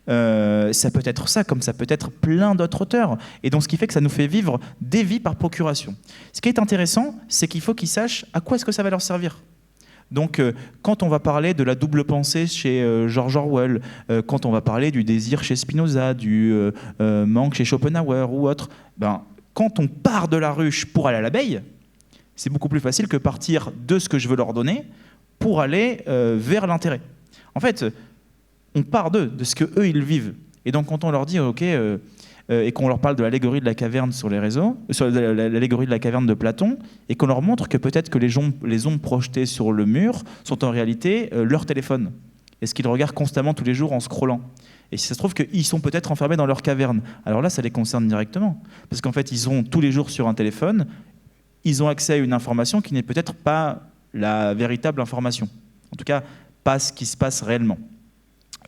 Ça peut être ça, comme ça peut être plein d'autres auteurs. Et donc, ce qui fait que ça nous fait vivre des vies par procuration. Ce qui est intéressant, c'est qu'il faut qu'ils sachent à quoi est-ce que ça va leur servir. Donc, quand on va parler de la double pensée chez George Orwell, quand on va parler du désir chez Spinoza, du manque chez Schopenhauer ou autre, quand on part de la ruche pour aller à l'abeille, c'est beaucoup plus facile que partir de ce que je veux leur donner pour aller vers l'intérêt. En fait, on part de ce que eux ils vivent. Et donc quand on leur dit OK et qu'on leur parle de l'allégorie de la caverne sur les réseaux, sur l'allégorie de la caverne de Platon, et qu'on leur montre que peut-être que les ombres projetées sur le mur sont en réalité leur téléphone, et ce qu'ils regardent constamment tous les jours en scrollant. Et si ça se trouve qu'ils sont peut-être enfermés dans leur caverne, alors là ça les concerne directement, parce qu'en fait ils sont tous les jours sur un téléphone, ils ont accès à une information qui n'est peut-être pas la véritable information. En tout cas, pas ce qui se passe réellement.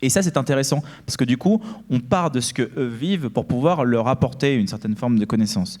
Et ça, c'est intéressant, parce que du coup, on part de ce qu'eux vivent pour pouvoir leur apporter une certaine forme de connaissance.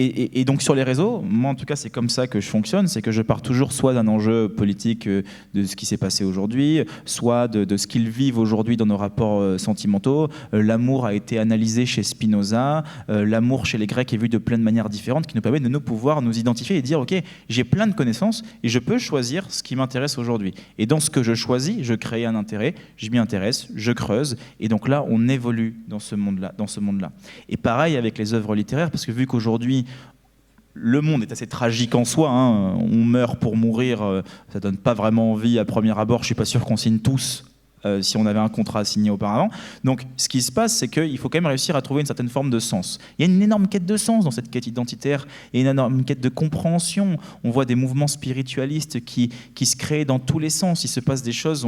Et donc sur les réseaux, moi en tout cas c'est comme ça que je fonctionne, c'est que je pars toujours soit d'un enjeu politique de ce qui s'est passé aujourd'hui, soit de ce qu'ils vivent aujourd'hui dans nos rapports sentimentaux. L'amour a été analysé chez Spinoza, l'amour chez les Grecs est vu de plein de manières différentes qui nous permet de nous pouvoir nous identifier et dire ok, j'ai plein de connaissances et je peux choisir ce qui m'intéresse aujourd'hui. Et dans ce que je choisis, je crée un intérêt, je m'y intéresse, je creuse, et donc là on évolue dans ce monde-là. Et pareil avec les œuvres littéraires, parce que vu qu'aujourd'hui le monde est assez tragique en soi, hein. On meurt pour mourir, ça donne pas vraiment envie à premier abord, je suis pas sûr qu'on signe tous si on avait un contrat à signer auparavant. Donc ce qui se passe, c'est qu'il faut quand même réussir à trouver une certaine forme de sens. Il y a une énorme quête de sens dans cette quête identitaire, et une énorme quête de compréhension. On voit des mouvements spiritualistes qui se créent dans tous les sens, il se passe des choses,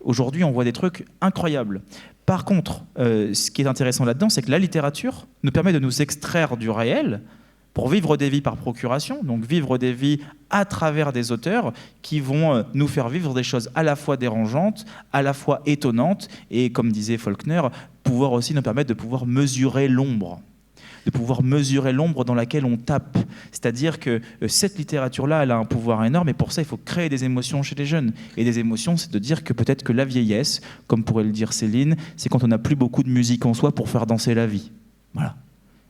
aujourd'hui on voit des trucs incroyables. Par contre, ce qui est intéressant là-dedans, c'est que la littérature nous permet de nous extraire du réel, pour vivre des vies par procuration, donc vivre des vies à travers des auteurs qui vont nous faire vivre des choses à la fois dérangeantes, à la fois étonnantes, et comme disait Faulkner, pouvoir aussi nous permettre de pouvoir mesurer l'ombre. De pouvoir mesurer l'ombre dans laquelle on tape. C'est-à-dire que cette littérature-là, elle a un pouvoir énorme, et pour ça, il faut créer des émotions chez les jeunes. Et des émotions, c'est de dire que peut-être que la vieillesse, comme pourrait le dire Céline, c'est quand on n'a plus beaucoup de musique en soi pour faire danser la vie. Voilà.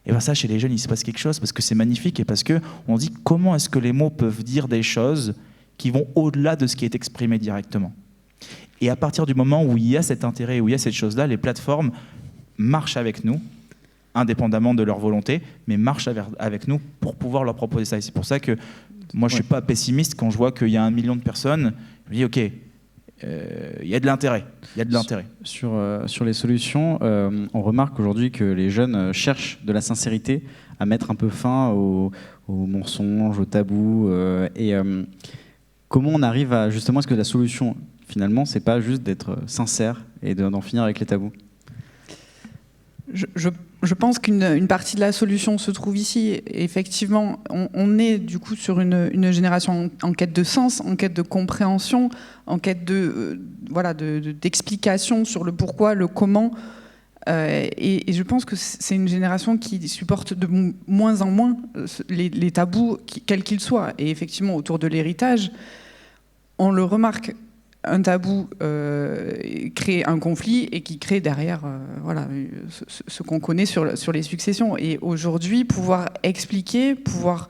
Et bien ça, chez les jeunes, il se passe quelque chose, parce que c'est magnifique, et parce qu'on dit comment est-ce que les mots peuvent dire des choses qui vont au-delà de ce qui est exprimé directement. Et à partir du moment où il y a cet intérêt, où il y a cette chose-là, les plateformes marchent avec nous, indépendamment de leur volonté, mais marchent avec nous pour pouvoir leur proposer ça. Et c'est pour ça que moi, je ne suis pas pessimiste quand je vois qu'il y a 1 million de personnes. Je me dis, OK, il y a de l'intérêt. Il y a de l'intérêt. Sur les solutions, on remarque aujourd'hui que les jeunes cherchent de la sincérité, à mettre un peu fin aux mensonges, aux tabous. Comment on arrive à, justement, est-ce que la solution, finalement, c'est pas juste d'être sincère et d'en finir avec les tabous ? Je pense qu'une partie de la solution se trouve ici. Effectivement, on est du coup sur une génération en quête de sens, en quête de compréhension, en quête d'explication sur le pourquoi, le comment. Et je pense que c'est une génération qui supporte de moins en moins les tabous, quels qu'ils soient. Et effectivement, autour de l'héritage, on le remarque. Un tabou crée un conflit et qui crée derrière ce qu'on connaît sur les successions. Et aujourd'hui, pouvoir expliquer, pouvoir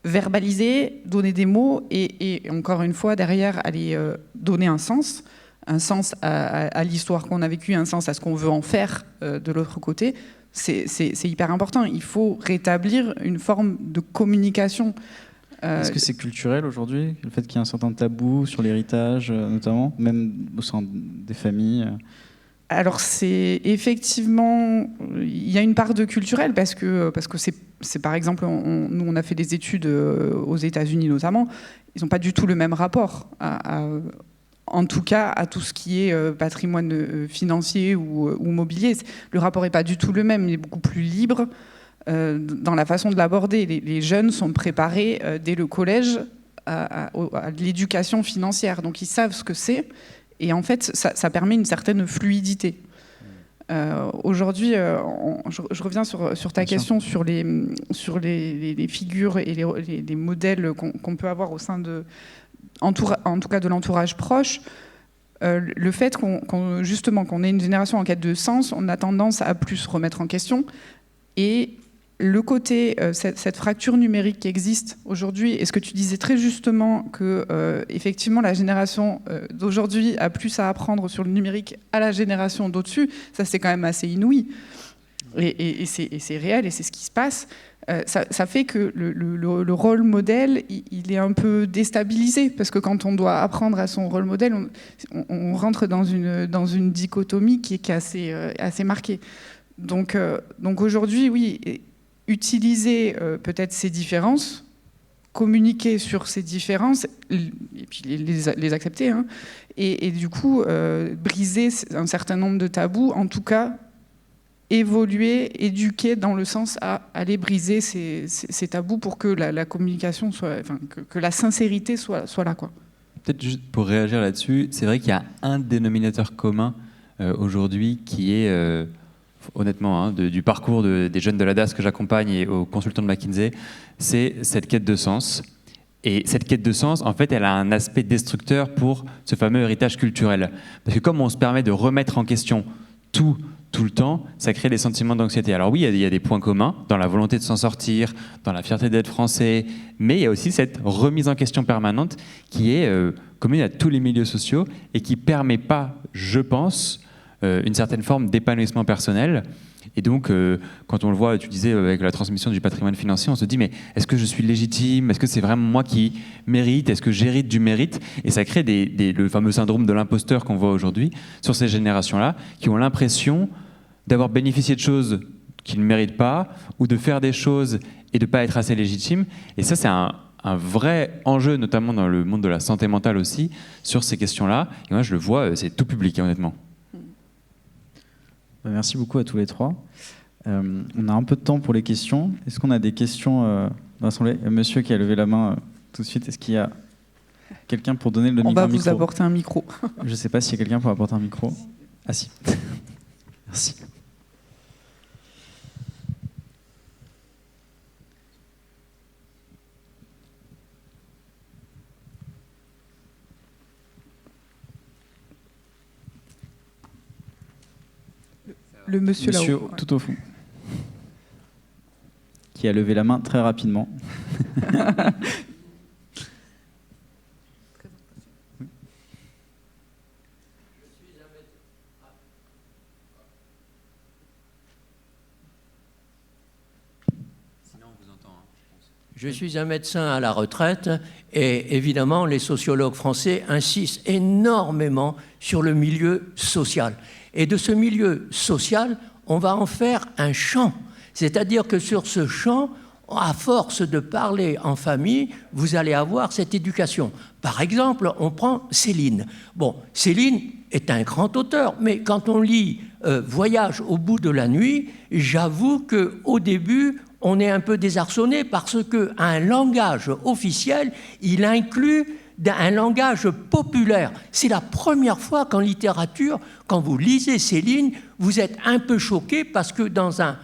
verbaliser, donner des mots et encore une fois, derrière, aller donner un sens à l'histoire qu'on a vécue, un sens à ce qu'on veut en faire de l'autre côté, c'est hyper important. Il faut rétablir une forme de communication. Est-ce que c'est culturel aujourd'hui, le fait qu'il y ait un certain tabou sur l'héritage, notamment, même au sein des familles? Alors c'est effectivement, il y a une part de culturel parce que c'est par exemple, nous on a fait des études aux États-Unis notamment, ils n'ont pas du tout le même rapport en tout cas à tout ce qui est patrimoine financier ou mobilier. Le rapport n'est pas du tout le même, il est beaucoup plus libre. Dans la façon de l'aborder. Les jeunes sont préparés dès le collège à l'éducation financière. Donc ils savent ce que c'est. Et en fait, ça permet une certaine fluidité. Aujourd'hui, je reviens sur ta question sur les figures et les modèles qu'on peut avoir au sein en tout cas de l'entourage proche. Le fait qu'on ait une génération en quête de sens, on a tendance à plus se remettre en question. Et le côté, cette fracture numérique qui existe aujourd'hui, et ce que tu disais très justement, que effectivement la génération d'aujourd'hui a plus à apprendre sur le numérique à la génération d'au-dessus, ça c'est quand même assez inouï. Et c'est réel, et c'est ce qui se passe. Ça fait que le rôle modèle, il est un peu déstabilisé, parce que quand on doit apprendre à son rôle modèle, on rentre dans une dichotomie qui est assez marquée. Donc aujourd'hui, oui, utiliser peut-être ces différences, communiquer sur ces différences, et puis les accepter, hein, et du coup briser un certain nombre de tabous, en tout cas évoluer, éduquer dans le sens à aller briser ces tabous pour que la communication soit, enfin, que la sincérité soit là, quoi. Peut-être juste pour réagir là-dessus, c'est vrai qu'il y a un dénominateur commun aujourd'hui qui est honnêtement, du parcours des jeunes de la DAS que j'accompagne et aux consultants de McKinsey, c'est cette quête de sens. Et cette quête de sens, en fait, elle a un aspect destructeur pour ce fameux héritage culturel. Parce que comme on se permet de remettre en question tout le temps, ça crée des sentiments d'anxiété. Alors oui, il y a des points communs dans la volonté de s'en sortir, dans la fierté d'être français, mais il y a aussi cette remise en question permanente qui est commune à tous les milieux sociaux et qui ne permet pas, je pense, une certaine forme d'épanouissement personnel. Et donc, quand on le voit, tu disais, avec la transmission du patrimoine financier, on se dit, mais est-ce que je suis légitime? Est-ce que c'est vraiment moi qui mérite? Est-ce que j'hérite du mérite? Et ça crée le fameux syndrome de l'imposteur qu'on voit aujourd'hui sur ces générations-là, qui ont l'impression d'avoir bénéficié de choses qu'ils ne méritent pas, ou de faire des choses et de ne pas être assez légitime. Et ça, c'est un vrai enjeu, notamment dans le monde de la santé mentale aussi, sur ces questions-là. Et moi, je le vois, c'est tout public, honnêtement. Merci beaucoup à tous les trois. On a un peu de temps pour les questions. Est-ce qu'on a des questions dans l'assemblée? Monsieur qui a levé la main tout de suite, est-ce qu'il y a quelqu'un pour donner le micro? On va vous apporter un micro. Je ne sais pas s'il y a quelqu'un pour apporter un micro. Ah si. Merci. Le monsieur là-haut. Tout au fond. Qui a levé la main très rapidement. Je suis un médecin à la retraite et évidemment les sociologues français insistent énormément sur le milieu social. Et de ce milieu social, on va en faire un champ. C'est-à-dire que sur ce champ, à force de parler en famille, vous allez avoir cette éducation. Par exemple, on prend Céline. Bon, Céline est un grand auteur, mais quand on lit Voyage au bout de la nuit, j'avoue qu'au début, on est un peu désarçonné parce qu'un langage officiel, il inclut un langage populaire. C'est la première fois qu'en littérature, quand vous lisez Céline, vous êtes un peu choqué parce que dans un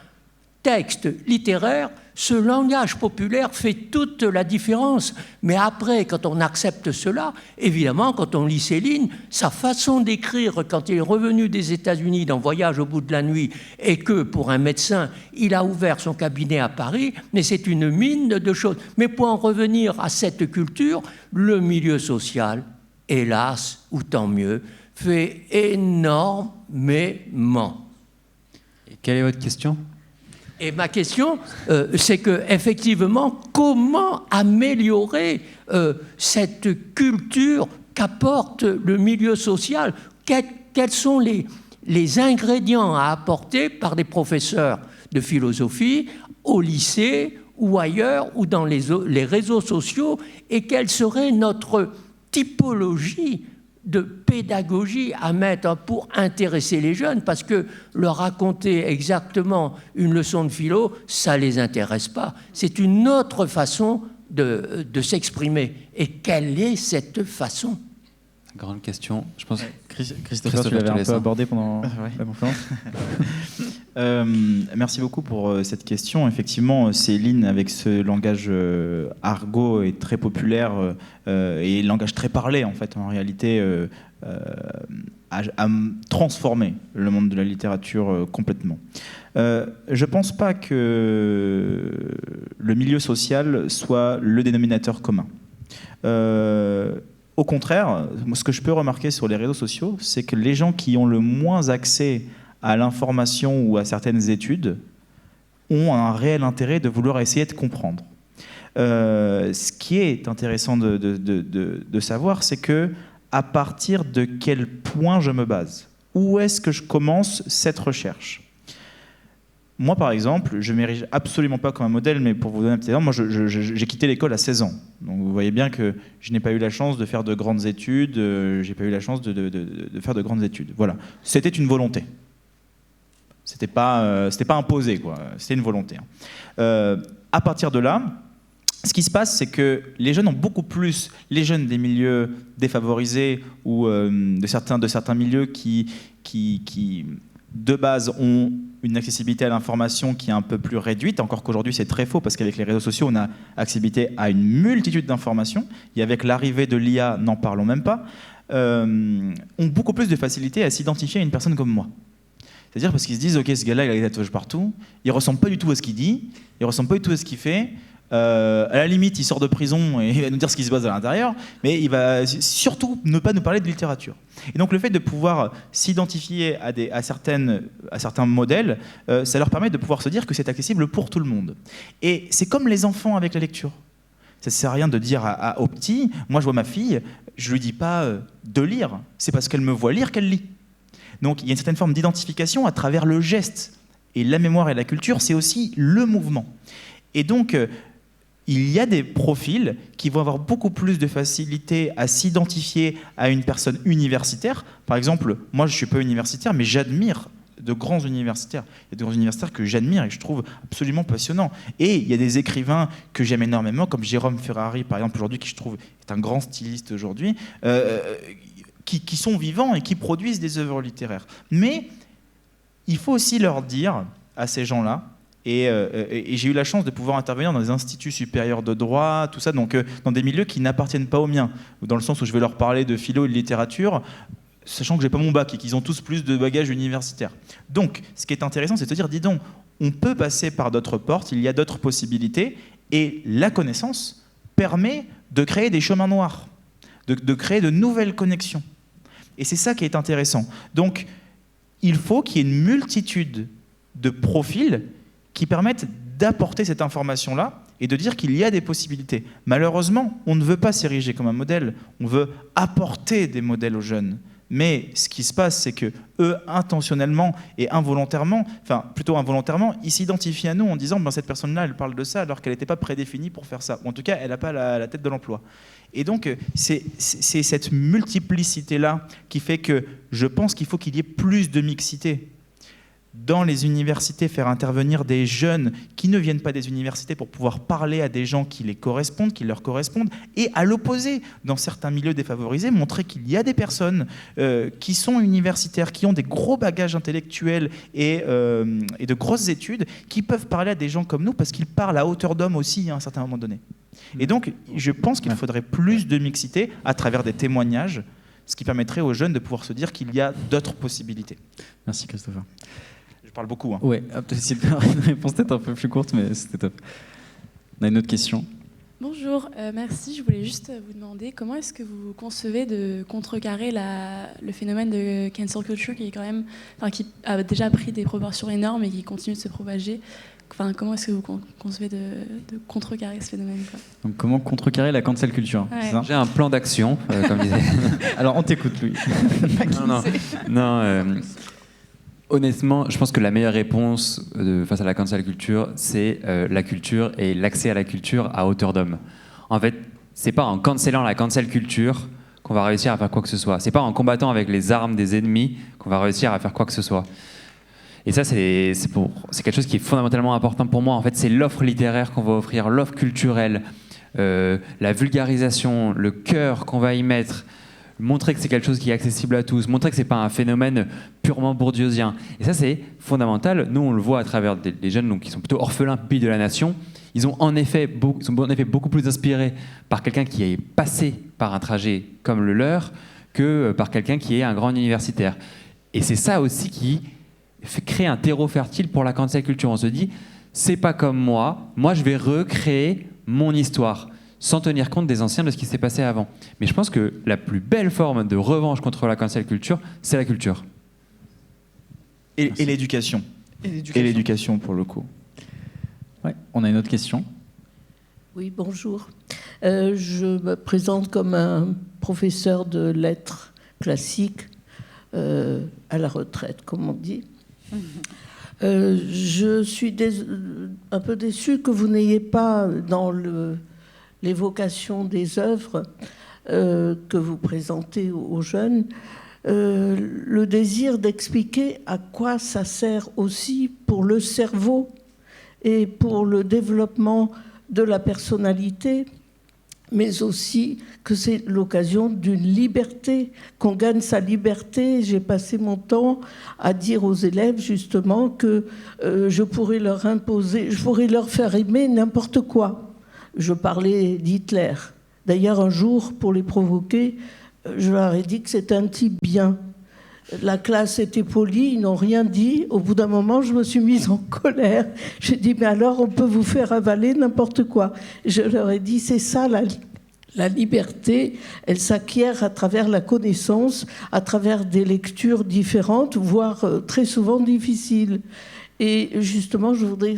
texte littéraire, ce langage populaire fait toute la différence. Mais après, quand on accepte cela, évidemment, quand on lit Céline, sa façon d'écrire quand il est revenu des États-Unis dans Voyage au bout de la nuit et que, pour un médecin, il a ouvert son cabinet à Paris, mais c'est une mine de choses. Mais pour en revenir à cette culture, le milieu social, hélas, ou tant mieux, fait énormément. Et quelle est votre question ? Et ma question, c'est qu'effectivement, comment améliorer cette culture qu'apporte le milieu social? Quels sont les ingrédients à apporter par des professeurs de philosophie au lycée ou ailleurs ou dans les réseaux sociaux? Et quelle serait notre typologie de pédagogie à mettre pour intéresser les jeunes, parce que leur raconter exactement une leçon de philo, ça ne les intéresse pas. C'est une autre façon de s'exprimer. Et quelle est cette façon? Grande question. Je pense. Christopher, tu l'avais un peu abordé pendant la conférence. Merci beaucoup pour cette question. Effectivement, Céline, avec ce langage argot est très populaire et langage très parlé, en fait, en réalité, a transformé le monde de la littérature complètement. Je ne pense pas que le milieu social soit le dénominateur commun. Au contraire, ce que je peux remarquer sur les réseaux sociaux, c'est que les gens qui ont le moins accès à l'information ou à certaines études ont un réel intérêt de vouloir essayer de comprendre. Ce qui est intéressant de savoir, c'est que à partir de quel point je me base, où est-ce que je commence cette recherche? Moi, par exemple, je ne m'érige absolument pas comme un modèle, mais pour vous donner un petit exemple, moi, j'ai quitté l'école à 16 ans. Donc, vous voyez bien que je n'ai pas eu la chance de faire de grandes études, j'ai pas eu la chance de faire de grandes études. Voilà. C'était une volonté. C'était pas imposé, quoi. C'était une volonté. À partir de là, ce qui se passe, c'est que les jeunes ont beaucoup plus, les jeunes des milieux défavorisés ou de certains milieux qui de base ont une accessibilité à l'information qui est un peu plus réduite, encore qu'aujourd'hui c'est très faux parce qu'avec les réseaux sociaux on a accessibilité à une multitude d'informations et avec l'arrivée de l'IA, n'en parlons même pas, ont beaucoup plus de facilité à s'identifier à une personne comme moi. C'est-à-dire parce qu'ils se disent, ok, ce gars-là il a des tatouages partout, il ressemble pas du tout à ce qu'il dit, il ressemble pas du tout à ce qu'il fait, à la limite il sort de prison et il va nous dire ce qui se passe à l'intérieur, mais il va surtout ne pas nous parler de littérature. Et donc le fait de pouvoir s'identifier à certains modèles, ça leur permet de pouvoir se dire que c'est accessible pour tout le monde. Et c'est comme les enfants avec la lecture. Ça ne sert à rien de dire aux petits, moi je vois ma fille, je ne lui dis pas de lire, c'est parce qu'elle me voit lire qu'elle lit. Donc il y a une certaine forme d'identification à travers le geste. Et la mémoire et la culture, c'est aussi le mouvement. Et donc, il y a des profils qui vont avoir beaucoup plus de facilité à s'identifier à une personne universitaire. Par exemple, moi je ne suis pas universitaire, mais j'admire de grands universitaires. Il y a de grands universitaires que j'admire et que je trouve absolument passionnants. Et il y a des écrivains que j'aime énormément, comme Jérôme Ferrari, par exemple, aujourd'hui, qui je trouve est un grand styliste aujourd'hui, qui sont vivants et qui produisent des œuvres littéraires. Mais il faut aussi leur dire, à ces gens-là, et j'ai eu la chance de pouvoir intervenir dans des instituts supérieurs de droit, tout ça, donc dans des milieux qui n'appartiennent pas aux miens, dans le sens où je vais leur parler de philo et de littérature, sachant que j'ai pas mon bac et qu'ils ont tous plus de bagages universitaires. Donc, ce qui est intéressant, c'est de se dire, dis donc, on peut passer par d'autres portes, il y a d'autres possibilités, et la connaissance permet de créer des chemins noirs, de créer de nouvelles connexions. Et c'est ça qui est intéressant. Donc, il faut qu'il y ait une multitude de profils qui permettent d'apporter cette information-là et de dire qu'il y a des possibilités. Malheureusement, on ne veut pas s'ériger comme un modèle, on veut apporter des modèles aux jeunes. Mais ce qui se passe, c'est que eux, intentionnellement et involontairement, enfin plutôt involontairement, ils s'identifient à nous en disant cette personne-là, elle parle de ça alors qu'elle n'était pas prédéfinie pour faire ça. Ou en tout cas, elle n'a pas la tête de l'emploi. Et donc, c'est cette multiplicité-là qui fait que je pense qu'il faut qu'il y ait plus de mixité. Dans les universités, faire intervenir des jeunes qui ne viennent pas des universités pour pouvoir parler à des gens qui les correspondent, qui leur correspondent, et à l'opposé, dans certains milieux défavorisés, montrer qu'il y a des personnes qui sont universitaires, qui ont des gros bagages intellectuels et de grosses études, qui peuvent parler à des gens comme nous, parce qu'ils parlent à hauteur d'homme aussi à un certain moment donné. Et donc, je pense qu'il faudrait plus de mixité à travers des témoignages, ce qui permettrait aux jeunes de pouvoir se dire qu'il y a d'autres possibilités. Merci Christopher. Je parle beaucoup. Hein. Ouais, c'est une réponse peut-être un peu plus courte, mais c'était top. On a une autre question. Bonjour, merci. Je voulais juste vous demander comment est-ce que vous concevez de contrecarrer le phénomène de cancel culture qui est quand même, qui a déjà pris des proportions énormes et qui continue de se propager. Enfin, comment est-ce que vous concevez de contrecarrer ce phénomène, quoi ? Donc, comment contrecarrer la cancel culture, ouais. C'est ça ? J'ai un plan d'action, comme disait. Alors, on t'écoute, Louis. Non, honnêtement, je pense que la meilleure réponse face à la cancel culture, c'est la culture et l'accès à la culture à hauteur d'homme. En fait, c'est pas en cancellant la cancel culture qu'on va réussir à faire quoi que ce soit. C'est pas en combattant avec les armes des ennemis qu'on va réussir à faire quoi que ce soit. Et ça, c'est quelque chose qui est fondamentalement important pour moi. En fait, c'est l'offre littéraire qu'on va offrir, l'offre culturelle, la vulgarisation, le cœur qu'on va y mettre, montrer que c'est quelque chose qui est accessible à tous, montrer que c'est pas un phénomène purement bourdieusien. Et ça, c'est fondamental. Nous, on le voit à travers des jeunes donc, qui sont plutôt orphelins, pupilles de la nation. Ils sont en effet beaucoup plus inspirés par quelqu'un qui est passé par un trajet comme le leur que par quelqu'un qui est un grand universitaire. Et c'est ça aussi qui créer un terreau fertile pour la cancel culture. On se dit, c'est pas comme moi je vais recréer mon histoire, sans tenir compte des anciens, de ce qui s'est passé avant. Mais je pense que la plus belle forme de revanche contre la cancel culture, c'est la culture. Et l'éducation. Et l'éducation, pour le coup. Ouais, on a une autre question. Oui, bonjour. Je me présente comme un professeur de lettres classiques à la retraite, comme on dit. Je suis un peu déçue que vous n'ayez pas dans l'évocation des œuvres que vous présentez aux jeunes le désir d'expliquer à quoi ça sert aussi pour le cerveau et pour le développement de la personnalité, mais aussi que c'est l'occasion d'une liberté, qu'on gagne sa liberté. J'ai passé mon temps à dire aux élèves justement que je pourrais leur imposer, je pourrais leur faire aimer n'importe quoi. Je parlais d'Hitler. D'ailleurs, un jour, pour les provoquer, je leur ai dit que c'était un type bien. La classe était polie, ils n'ont rien dit. Au bout d'un moment, je me suis mise en colère. J'ai dit, mais alors, on peut vous faire avaler n'importe quoi. Je leur ai dit, c'est ça la liberté. Elle s'acquiert à travers la connaissance, à travers des lectures différentes, voire très souvent difficiles. Et justement, je voudrais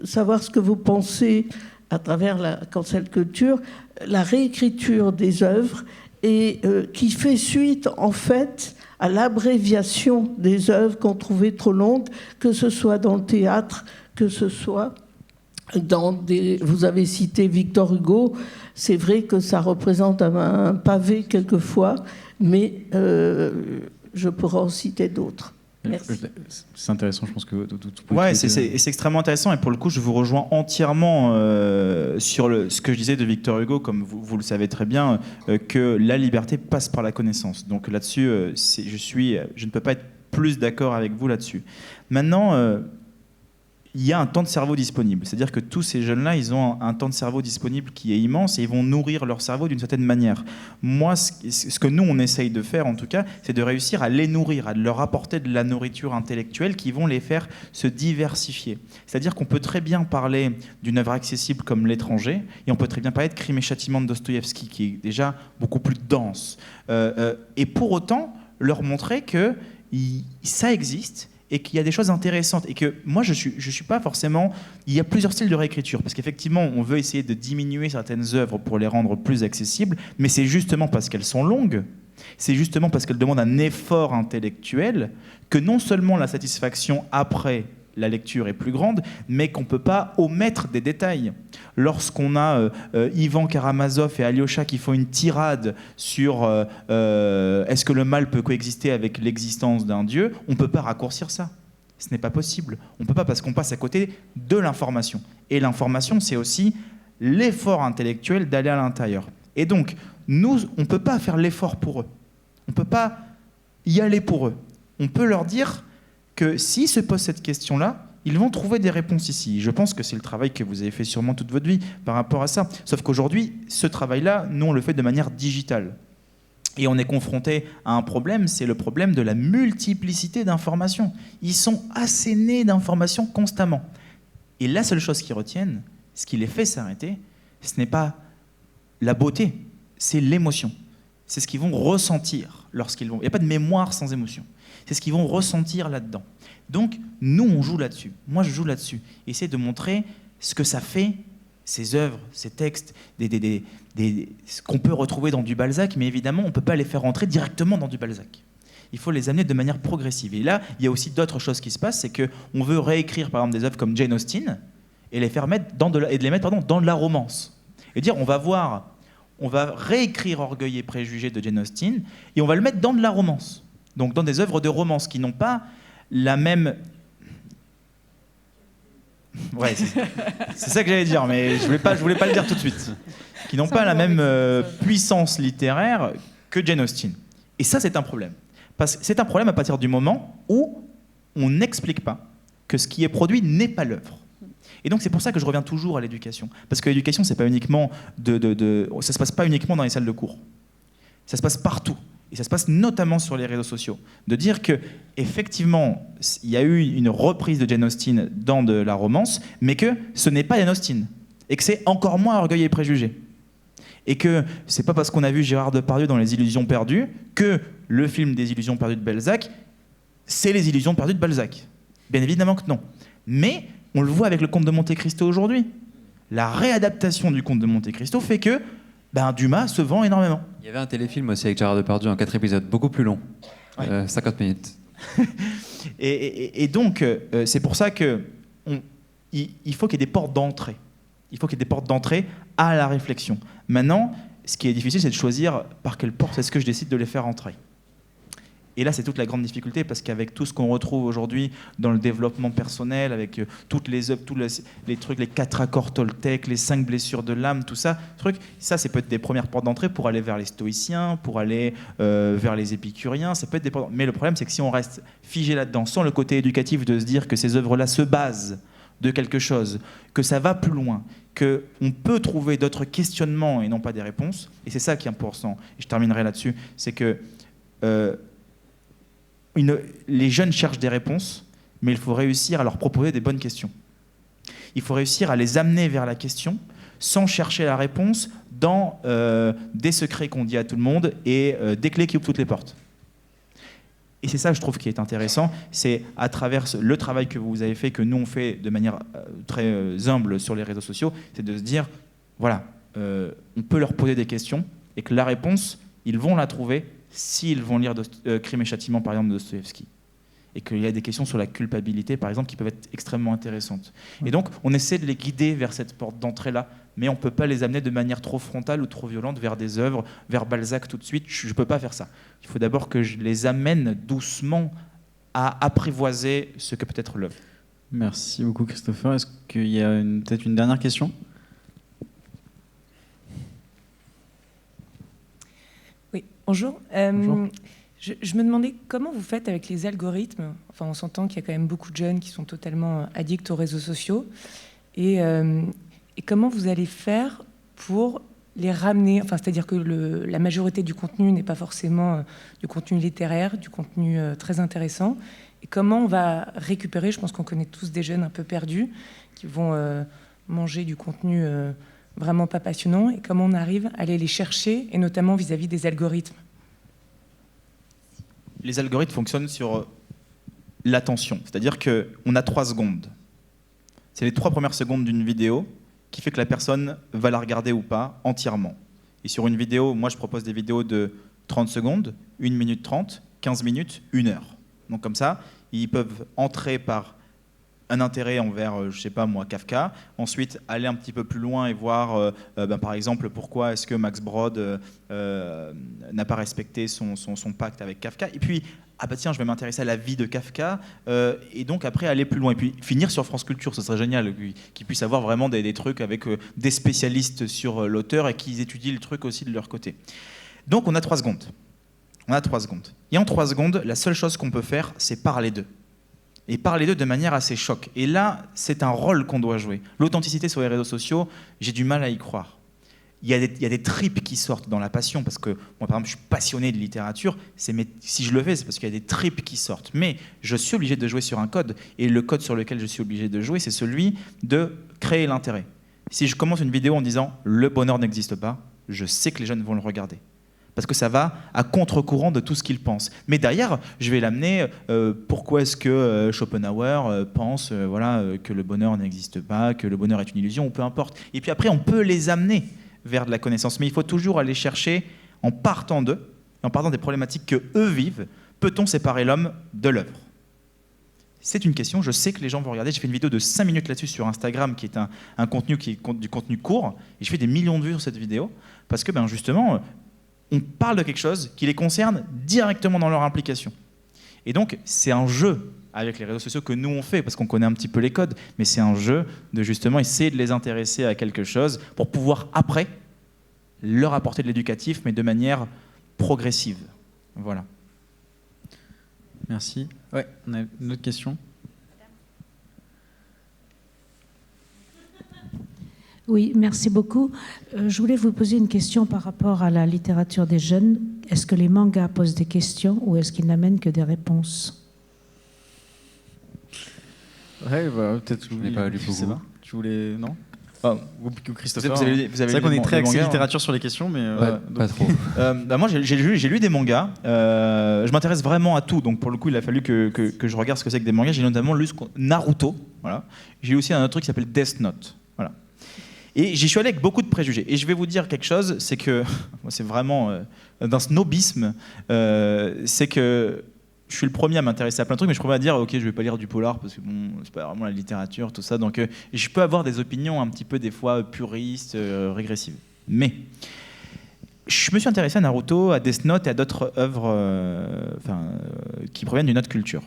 savoir ce que vous pensez à travers la cancel culture, la réécriture des œuvres, et qui fait suite, en fait, à l'abréviation des œuvres qu'on trouvait trop longues, que ce soit dans le théâtre, que ce soit dans des... Vous avez cité Victor Hugo, c'est vrai que ça représente un pavé quelquefois, mais je pourrais en citer d'autres. Merci. C'est intéressant, je pense que Ouais, c'est extrêmement intéressant, et pour le coup, je vous rejoins entièrement sur ce que je disais de Victor Hugo, comme vous le savez très bien, que la liberté passe par la connaissance. Donc là-dessus, je ne peux pas être plus d'accord avec vous là-dessus. Maintenant, il y a un temps de cerveau disponible. C'est-à-dire que tous ces jeunes-là, ils ont un temps de cerveau disponible qui est immense et ils vont nourrir leur cerveau d'une certaine manière. Moi, ce que nous, on essaye de faire, en tout cas, c'est de réussir à les nourrir, à leur apporter de la nourriture intellectuelle qui vont les faire se diversifier. C'est-à-dire qu'on peut très bien parler d'une œuvre accessible comme L'étranger, et on peut très bien parler de Crime et Châtiment de Dostoïevski, qui est déjà beaucoup plus dense. Et pour autant, leur montrer que ça existe, et qu'il y a des choses intéressantes, et que moi je suis pas forcément, il y a plusieurs styles de réécriture, parce qu'effectivement on veut essayer de diminuer certaines œuvres pour les rendre plus accessibles, mais c'est justement parce qu'elles sont longues, c'est justement parce qu'elles demandent un effort intellectuel que non seulement la satisfaction après la lecture est plus grande, mais qu'on ne peut pas omettre des détails. Lorsqu'on a Ivan Karamazov et Alyosha qui font une tirade sur est-ce que le mal peut coexister avec l'existence d'un dieu, on ne peut pas raccourcir ça. Ce n'est pas possible. On ne peut pas, parce qu'on passe à côté de l'information. Et l'information, c'est aussi l'effort intellectuel d'aller à l'intérieur. Et donc, nous, on ne peut pas faire l'effort pour eux. On ne peut pas y aller pour eux. On peut leur dire que s'ils se posent cette question-là, ils vont trouver des réponses ici. Je pense que c'est le travail que vous avez fait sûrement toute votre vie par rapport à ça. Sauf qu'aujourd'hui, ce travail-là, nous, on le fait de manière digitale. Et on est confronté à un problème, c'est le problème de la multiplicité d'informations. Ils sont assénés d'informations constamment. Et la seule chose qu'ils retiennent, ce qui les fait s'arrêter, ce n'est pas la beauté, c'est l'émotion. C'est ce qu'ils vont ressentir lorsqu'ils vont... Il n'y a pas de mémoire sans émotion. C'est ce qu'ils vont ressentir là-dedans. Donc, nous, on joue là-dessus. Moi, je joue là-dessus. Essayer de montrer ce que ça fait, ces œuvres, ces textes, ce qu'on peut retrouver dans du Balzac, mais évidemment, on ne peut pas les faire rentrer directement dans du Balzac. Il faut les amener de manière progressive. Et là, il y a aussi d'autres choses qui se passent, c'est qu'on veut réécrire, par exemple, des œuvres comme Jane Austen et les faire mettre dans de la romance. Et dire, on va réécrire Orgueil et préjugés de Jane Austen et on va le mettre dans de la romance. Donc dans des œuvres de romance qui n'ont pas la même... Ouais, c'est ça que j'allais dire, mais je voulais pas le dire tout de suite. Qui n'ont pas la même puissance littéraire que Jane Austen. Et ça, c'est un problème. Parce que c'est un problème à partir du moment où on n'explique pas que ce qui est produit n'est pas l'œuvre. Et donc c'est pour ça que je reviens toujours à l'éducation. Parce que l'éducation, c'est pas uniquement ça se passe pas uniquement dans les salles de cours. Ça se passe partout. Et ça se passe notamment sur les réseaux sociaux. De dire que effectivement, il y a eu une reprise de Jane Austen dans de la romance, mais que ce n'est pas Jane Austen. Et que c'est encore moins Orgueil et préjugés. Et que c'est pas parce qu'on a vu Gérard Depardieu dans Les Illusions perdues que le film des Illusions perdues de Balzac, c'est les Illusions perdues de Balzac. Bien évidemment que non. Mais on le voit avec le Comte de Monte-Cristo aujourd'hui. La réadaptation du Comte de Monte-Cristo fait que Dumas se vend énormément. Il y avait un téléfilm aussi avec Gérard Depardieu en 4 épisodes, beaucoup plus long, 50 minutes. et donc, c'est pour ça qu'il faut qu'il y ait des portes d'entrée. Il faut qu'il y ait des portes d'entrée à la réflexion. Maintenant, ce qui est difficile, c'est de choisir par quelle porte est-ce que je décide de les faire entrer. Et là, c'est toute la grande difficulté, parce qu'avec tout ce qu'on retrouve aujourd'hui dans le développement personnel, avec toutes les œuvres, tous les trucs, les 4 accords Toltec, les 5 blessures de l'âme, tout ça, ça peut être des premières portes d'entrée pour aller vers les stoïciens, pour aller vers les épicuriens, ça peut être des portes... Mais le problème, c'est que si on reste figé là-dedans, sans le côté éducatif de se dire que ces œuvres-là se basent de quelque chose, que ça va plus loin, qu'on peut trouver d'autres questionnements et non pas des réponses, et c'est ça qui est important, et je terminerai là-dessus, c'est que les jeunes cherchent des réponses, mais il faut réussir à leur proposer des bonnes questions. Il faut réussir à les amener vers la question sans chercher la réponse dans des secrets qu'on dit à tout le monde et des clés qui ouvrent toutes les portes. Et c'est ça, je trouve, qui est intéressant. C'est à travers le travail que vous avez fait, que nous on fait de manière très humble sur les réseaux sociaux, c'est de se dire, voilà, on peut leur poser des questions et que la réponse, ils vont la trouver s'ils vont lire Crime et Châtiment, par exemple, de Dostoïevski. Et qu'il y a des questions sur la culpabilité, par exemple, qui peuvent être extrêmement intéressantes. Et donc, on essaie de les guider vers cette porte d'entrée-là, mais on ne peut pas les amener de manière trop frontale ou trop violente vers des œuvres, vers Balzac tout de suite. Je ne peux pas faire ça. Il faut d'abord que je les amène doucement à apprivoiser ce que peut être l'œuvre. Merci beaucoup Christopher. Est-ce qu'il y a peut-être une dernière question? Oui, bonjour. Bonjour. Je me demandais comment vous faites avec les algorithmes. Enfin, on s'entend qu'il y a quand même beaucoup de jeunes qui sont totalement addicts aux réseaux sociaux. Et comment vous allez faire pour les ramener, enfin, c'est-à-dire que la majorité du contenu n'est pas forcément du contenu littéraire, du contenu très intéressant. Et comment on va récupérer, je pense qu'on connaît tous des jeunes un peu perdus qui vont manger du contenu vraiment pas passionnant, et comment on arrive à aller les chercher, et notamment vis-à-vis des algorithmes. Les algorithmes fonctionnent sur l'attention, c'est-à-dire qu'on a 3 secondes. C'est les 3 premières secondes d'une vidéo qui fait que la personne va la regarder ou pas entièrement. Et sur une vidéo, moi je propose des vidéos de 30 secondes, 1 minute 30, 15 minutes, 1 heure. Donc comme ça, ils peuvent entrer par un intérêt envers, je sais pas moi, Kafka, ensuite aller un petit peu plus loin et voir, par exemple, pourquoi est-ce que Max Brod n'a pas respecté son pacte avec Kafka, et puis, ah bah tiens, je vais m'intéresser à la vie de Kafka, et donc après aller plus loin, et puis finir sur France Culture, ce serait génial, qu'ils puissent avoir vraiment des trucs avec des spécialistes sur l'auteur et qu'ils étudient le truc aussi de leur côté. Donc on a 3 secondes. On a 3 secondes. Et en 3 secondes, la seule chose qu'on peut faire, c'est parler d'eux. Et parler d'eux de manière assez choc. Et là, c'est un rôle qu'on doit jouer. L'authenticité sur les réseaux sociaux, j'ai du mal à y croire. Il y a des tripes qui sortent dans la passion, parce que moi, par exemple, je suis passionné de littérature. Si je le fais, c'est parce qu'il y a des tripes qui sortent. Mais je suis obligé de jouer sur un code. Et le code sur lequel je suis obligé de jouer, c'est celui de créer l'intérêt. Si je commence une vidéo en disant « le bonheur n'existe pas », je sais que les jeunes vont le regarder. Parce que ça va à contre-courant de tout ce qu'ils pensent. Mais derrière, je vais l'amener, pourquoi est-ce que Schopenhauer pense que le bonheur n'existe pas, que le bonheur est une illusion, ou peu importe. Et puis après, on peut les amener vers de la connaissance. Mais il faut toujours aller chercher, en partant d'eux, en partant des problématiques qu'eux vivent, peut-on séparer l'homme de l'œuvre? C'est une question, je sais que les gens vont regarder. J'ai fait une vidéo de 5 minutes là-dessus sur Instagram, qui est un contenu qui est du contenu court, et je fais des millions de vues sur cette vidéo, parce que justement... on parle de quelque chose qui les concerne directement dans leur implication. Et donc, c'est un jeu avec les réseaux sociaux que nous on fait, parce qu'on connaît un petit peu les codes, mais c'est un jeu de justement essayer de les intéresser à quelque chose pour pouvoir après leur apporter de l'éducatif, mais de manière progressive. Voilà. Merci. Ouais, on a une autre question. Oui, merci beaucoup. Je voulais vous poser une question par rapport à la littérature des jeunes. Est-ce que les mangas posent des questions ou est-ce qu'ils n'amènent que des réponses? Ouais, peut-être. Je n'ai pas lu beaucoup. Tu voulais... Non? Ou Christopher. Vous avez c'est vrai qu'on est très axé mangas, littérature sur les questions, mais... Pas trop. Moi, j'ai lu des mangas. Je m'intéresse vraiment à tout. Donc, pour le coup, il a fallu que je regarde ce que c'est que des mangas. J'ai notamment lu Naruto. Voilà. J'ai lu aussi un autre truc qui s'appelle Death Note. Voilà. Et j'y suis allé avec beaucoup de préjugés. Et je vais vous dire quelque chose, c'est que, c'est vraiment d'un snobisme, c'est que je suis le premier à m'intéresser à plein de trucs, mais je suis le premier à dire, ok, je vais pas lire du polar, parce que bon, c'est pas vraiment la littérature, tout ça. Donc je peux avoir des opinions un petit peu, des fois, puristes, régressives. Mais je me suis intéressé à Naruto, à Death Note et à d'autres œuvres qui proviennent d'une autre culture.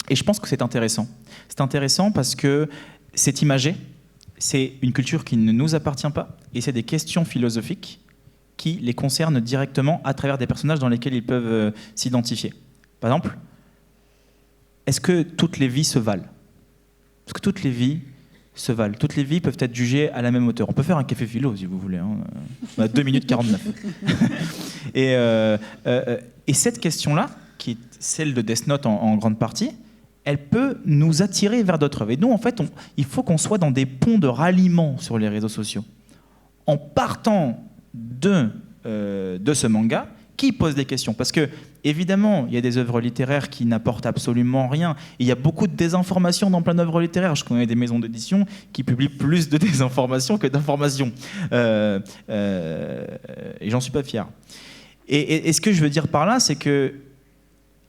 Et je pense que c'est intéressant. C'est intéressant parce que c'est imagé. C'est une culture qui ne nous appartient pas et c'est des questions philosophiques qui les concernent directement à travers des personnages dans lesquels ils peuvent s'identifier. Par exemple, est-ce que toutes les vies se valent? Est-ce que toutes les vies se valent? Toutes les vies peuvent être jugées à la même hauteur. On peut faire un café philo si vous voulez. Hein. On a 2 minutes 49. Et cette question-là, qui est celle de Death Note en grande partie, elle peut nous attirer vers d'autres œuvres. Et nous, en fait, il faut qu'on soit dans des ponts de ralliement sur les réseaux sociaux. En partant de ce manga, qui pose des questions. Parce que, évidemment, il y a des œuvres littéraires qui n'apportent absolument rien. Et il y a beaucoup de désinformation dans plein d'œuvres littéraires. Je connais des maisons d'édition qui publient plus de désinformation que d'information. Et j'en suis pas fier. Et ce que je veux dire par là, c'est que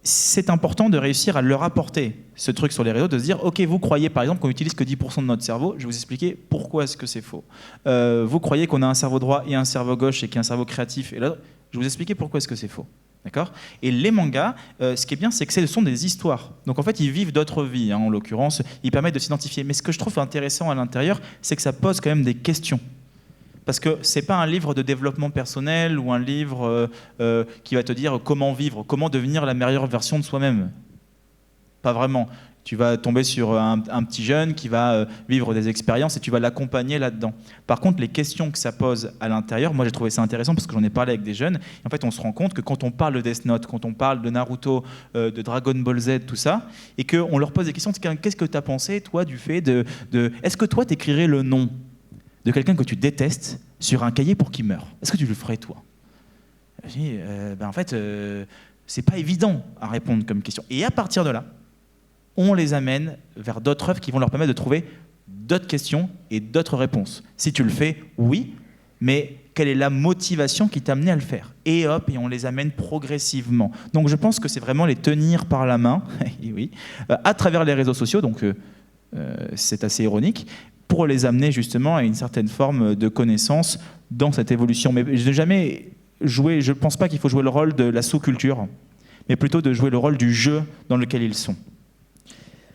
c'est important de réussir à leur apporter ce truc sur les réseaux, de se dire, ok, vous croyez par exemple qu'on n'utilise que 10% de notre cerveau, je vais vous expliquer pourquoi est-ce que c'est faux. Vous croyez qu'on a un cerveau droit et un cerveau gauche et qu'il y a un cerveau créatif, et là, je vais vous expliquer pourquoi est-ce que c'est faux. D'accord ? Et les mangas, ce qui est bien, c'est que ce sont des histoires. Donc en fait, ils vivent d'autres vies, en l'occurrence. Ils permettent de s'identifier. Mais ce que je trouve intéressant à l'intérieur, c'est que ça pose quand même des questions. Parce que ce n'est pas un livre de développement personnel ou un livre qui va te dire comment vivre, comment devenir la meilleure version de soi-même. Pas vraiment. Tu vas tomber sur un petit jeune qui va vivre des expériences et tu vas l'accompagner là-dedans. Par contre, les questions que ça pose à l'intérieur, moi j'ai trouvé ça intéressant parce que j'en ai parlé avec des jeunes. Et en fait, on se rend compte que quand on parle de Death Note, quand on parle de Naruto, de Dragon Ball Z, tout ça, et qu'on leur pose des questions, qu'est-ce que tu as pensé, toi, du fait de est-ce que toi, tu écrirais le nom de quelqu'un que tu détestes sur un cahier pour qu'il meure? Est-ce que tu le ferais, toi? Je dis, en fait, c'est pas évident à répondre comme question. Et à partir de là, on les amène vers d'autres œuvres qui vont leur permettre de trouver d'autres questions et d'autres réponses. Si tu le fais, oui, mais quelle est la motivation qui t'a amené à le faire? Et hop, et on les amène progressivement. Donc je pense que c'est vraiment les tenir par la main, et oui, à travers les réseaux sociaux, donc c'est assez ironique, pour les amener justement à une certaine forme de connaissance dans cette évolution. Mais je n'ai jamais joué, je ne pense pas qu'il faut jouer le rôle de la sous-culture, mais plutôt de jouer le rôle du jeu dans lequel ils sont.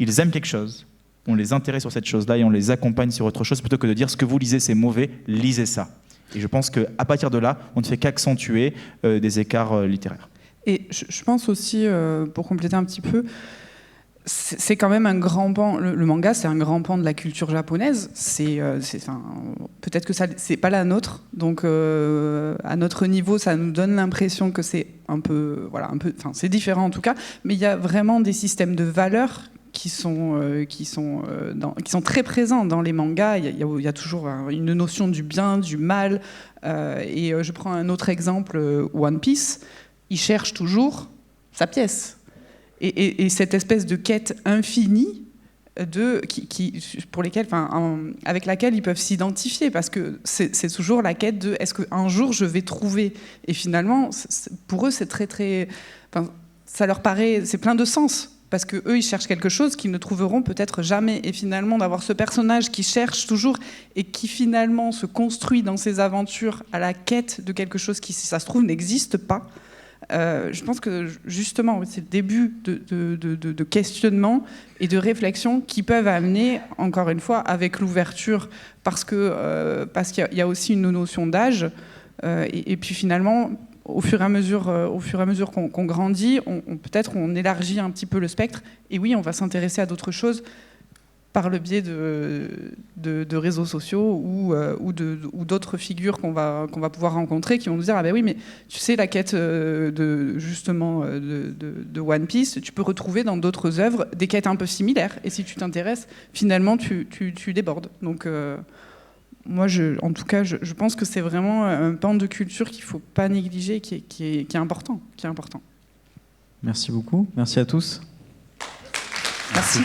Ils aiment quelque chose, on les intéresse sur cette chose-là et on les accompagne sur autre chose plutôt que de dire ce que vous lisez c'est mauvais, lisez ça. Et je pense qu'à partir de là, on ne fait qu'accentuer des écarts littéraires. Et je pense aussi, pour compléter un petit peu, c'est quand même un grand pan. Le manga, c'est un grand pan de la culture japonaise. Peut-être que ça, c'est pas la nôtre. Donc, à notre niveau, ça nous donne l'impression que c'est c'est différent en tout cas. Mais il y a vraiment des systèmes de valeurs qui sont très présents dans les mangas. Il y a toujours une notion du bien, du mal. Et je prends un autre exemple, One Piece. Il cherche toujours sa pièce. Et cette espèce de quête infinie avec laquelle ils peuvent s'identifier, parce que c'est toujours la quête de est-ce qu'un jour je vais trouver. Et finalement, pour eux, c'est ça leur paraît, c'est plein de sens. Parce qu'eux, ils cherchent quelque chose qu'ils ne trouveront peut-être jamais. Et finalement, d'avoir ce personnage qui cherche toujours et qui finalement se construit dans ses aventures à la quête de quelque chose qui, si ça se trouve, n'existe pas. Je pense que justement, c'est le début de questionnement et de réflexion qui peuvent amener, encore une fois, avec l'ouverture, parce qu'il y a aussi une notion d'âge. Et puis finalement, au fur et à mesure qu'on grandit, peut-être on élargit un petit peu le spectre. Et oui, on va s'intéresser à d'autres choses par le biais de réseaux sociaux ou d'autres figures qu'on va pouvoir rencontrer qui vont nous dire ah ben oui, mais tu sais, la quête de One Piece, tu peux retrouver dans d'autres œuvres des quêtes un peu similaires. Et si tu t'intéresses, finalement, tu débordes. Donc moi, en tout cas, je pense que c'est vraiment un pan de culture qu'il ne faut pas négliger, qui est important. Merci beaucoup. Merci à tous. Merci.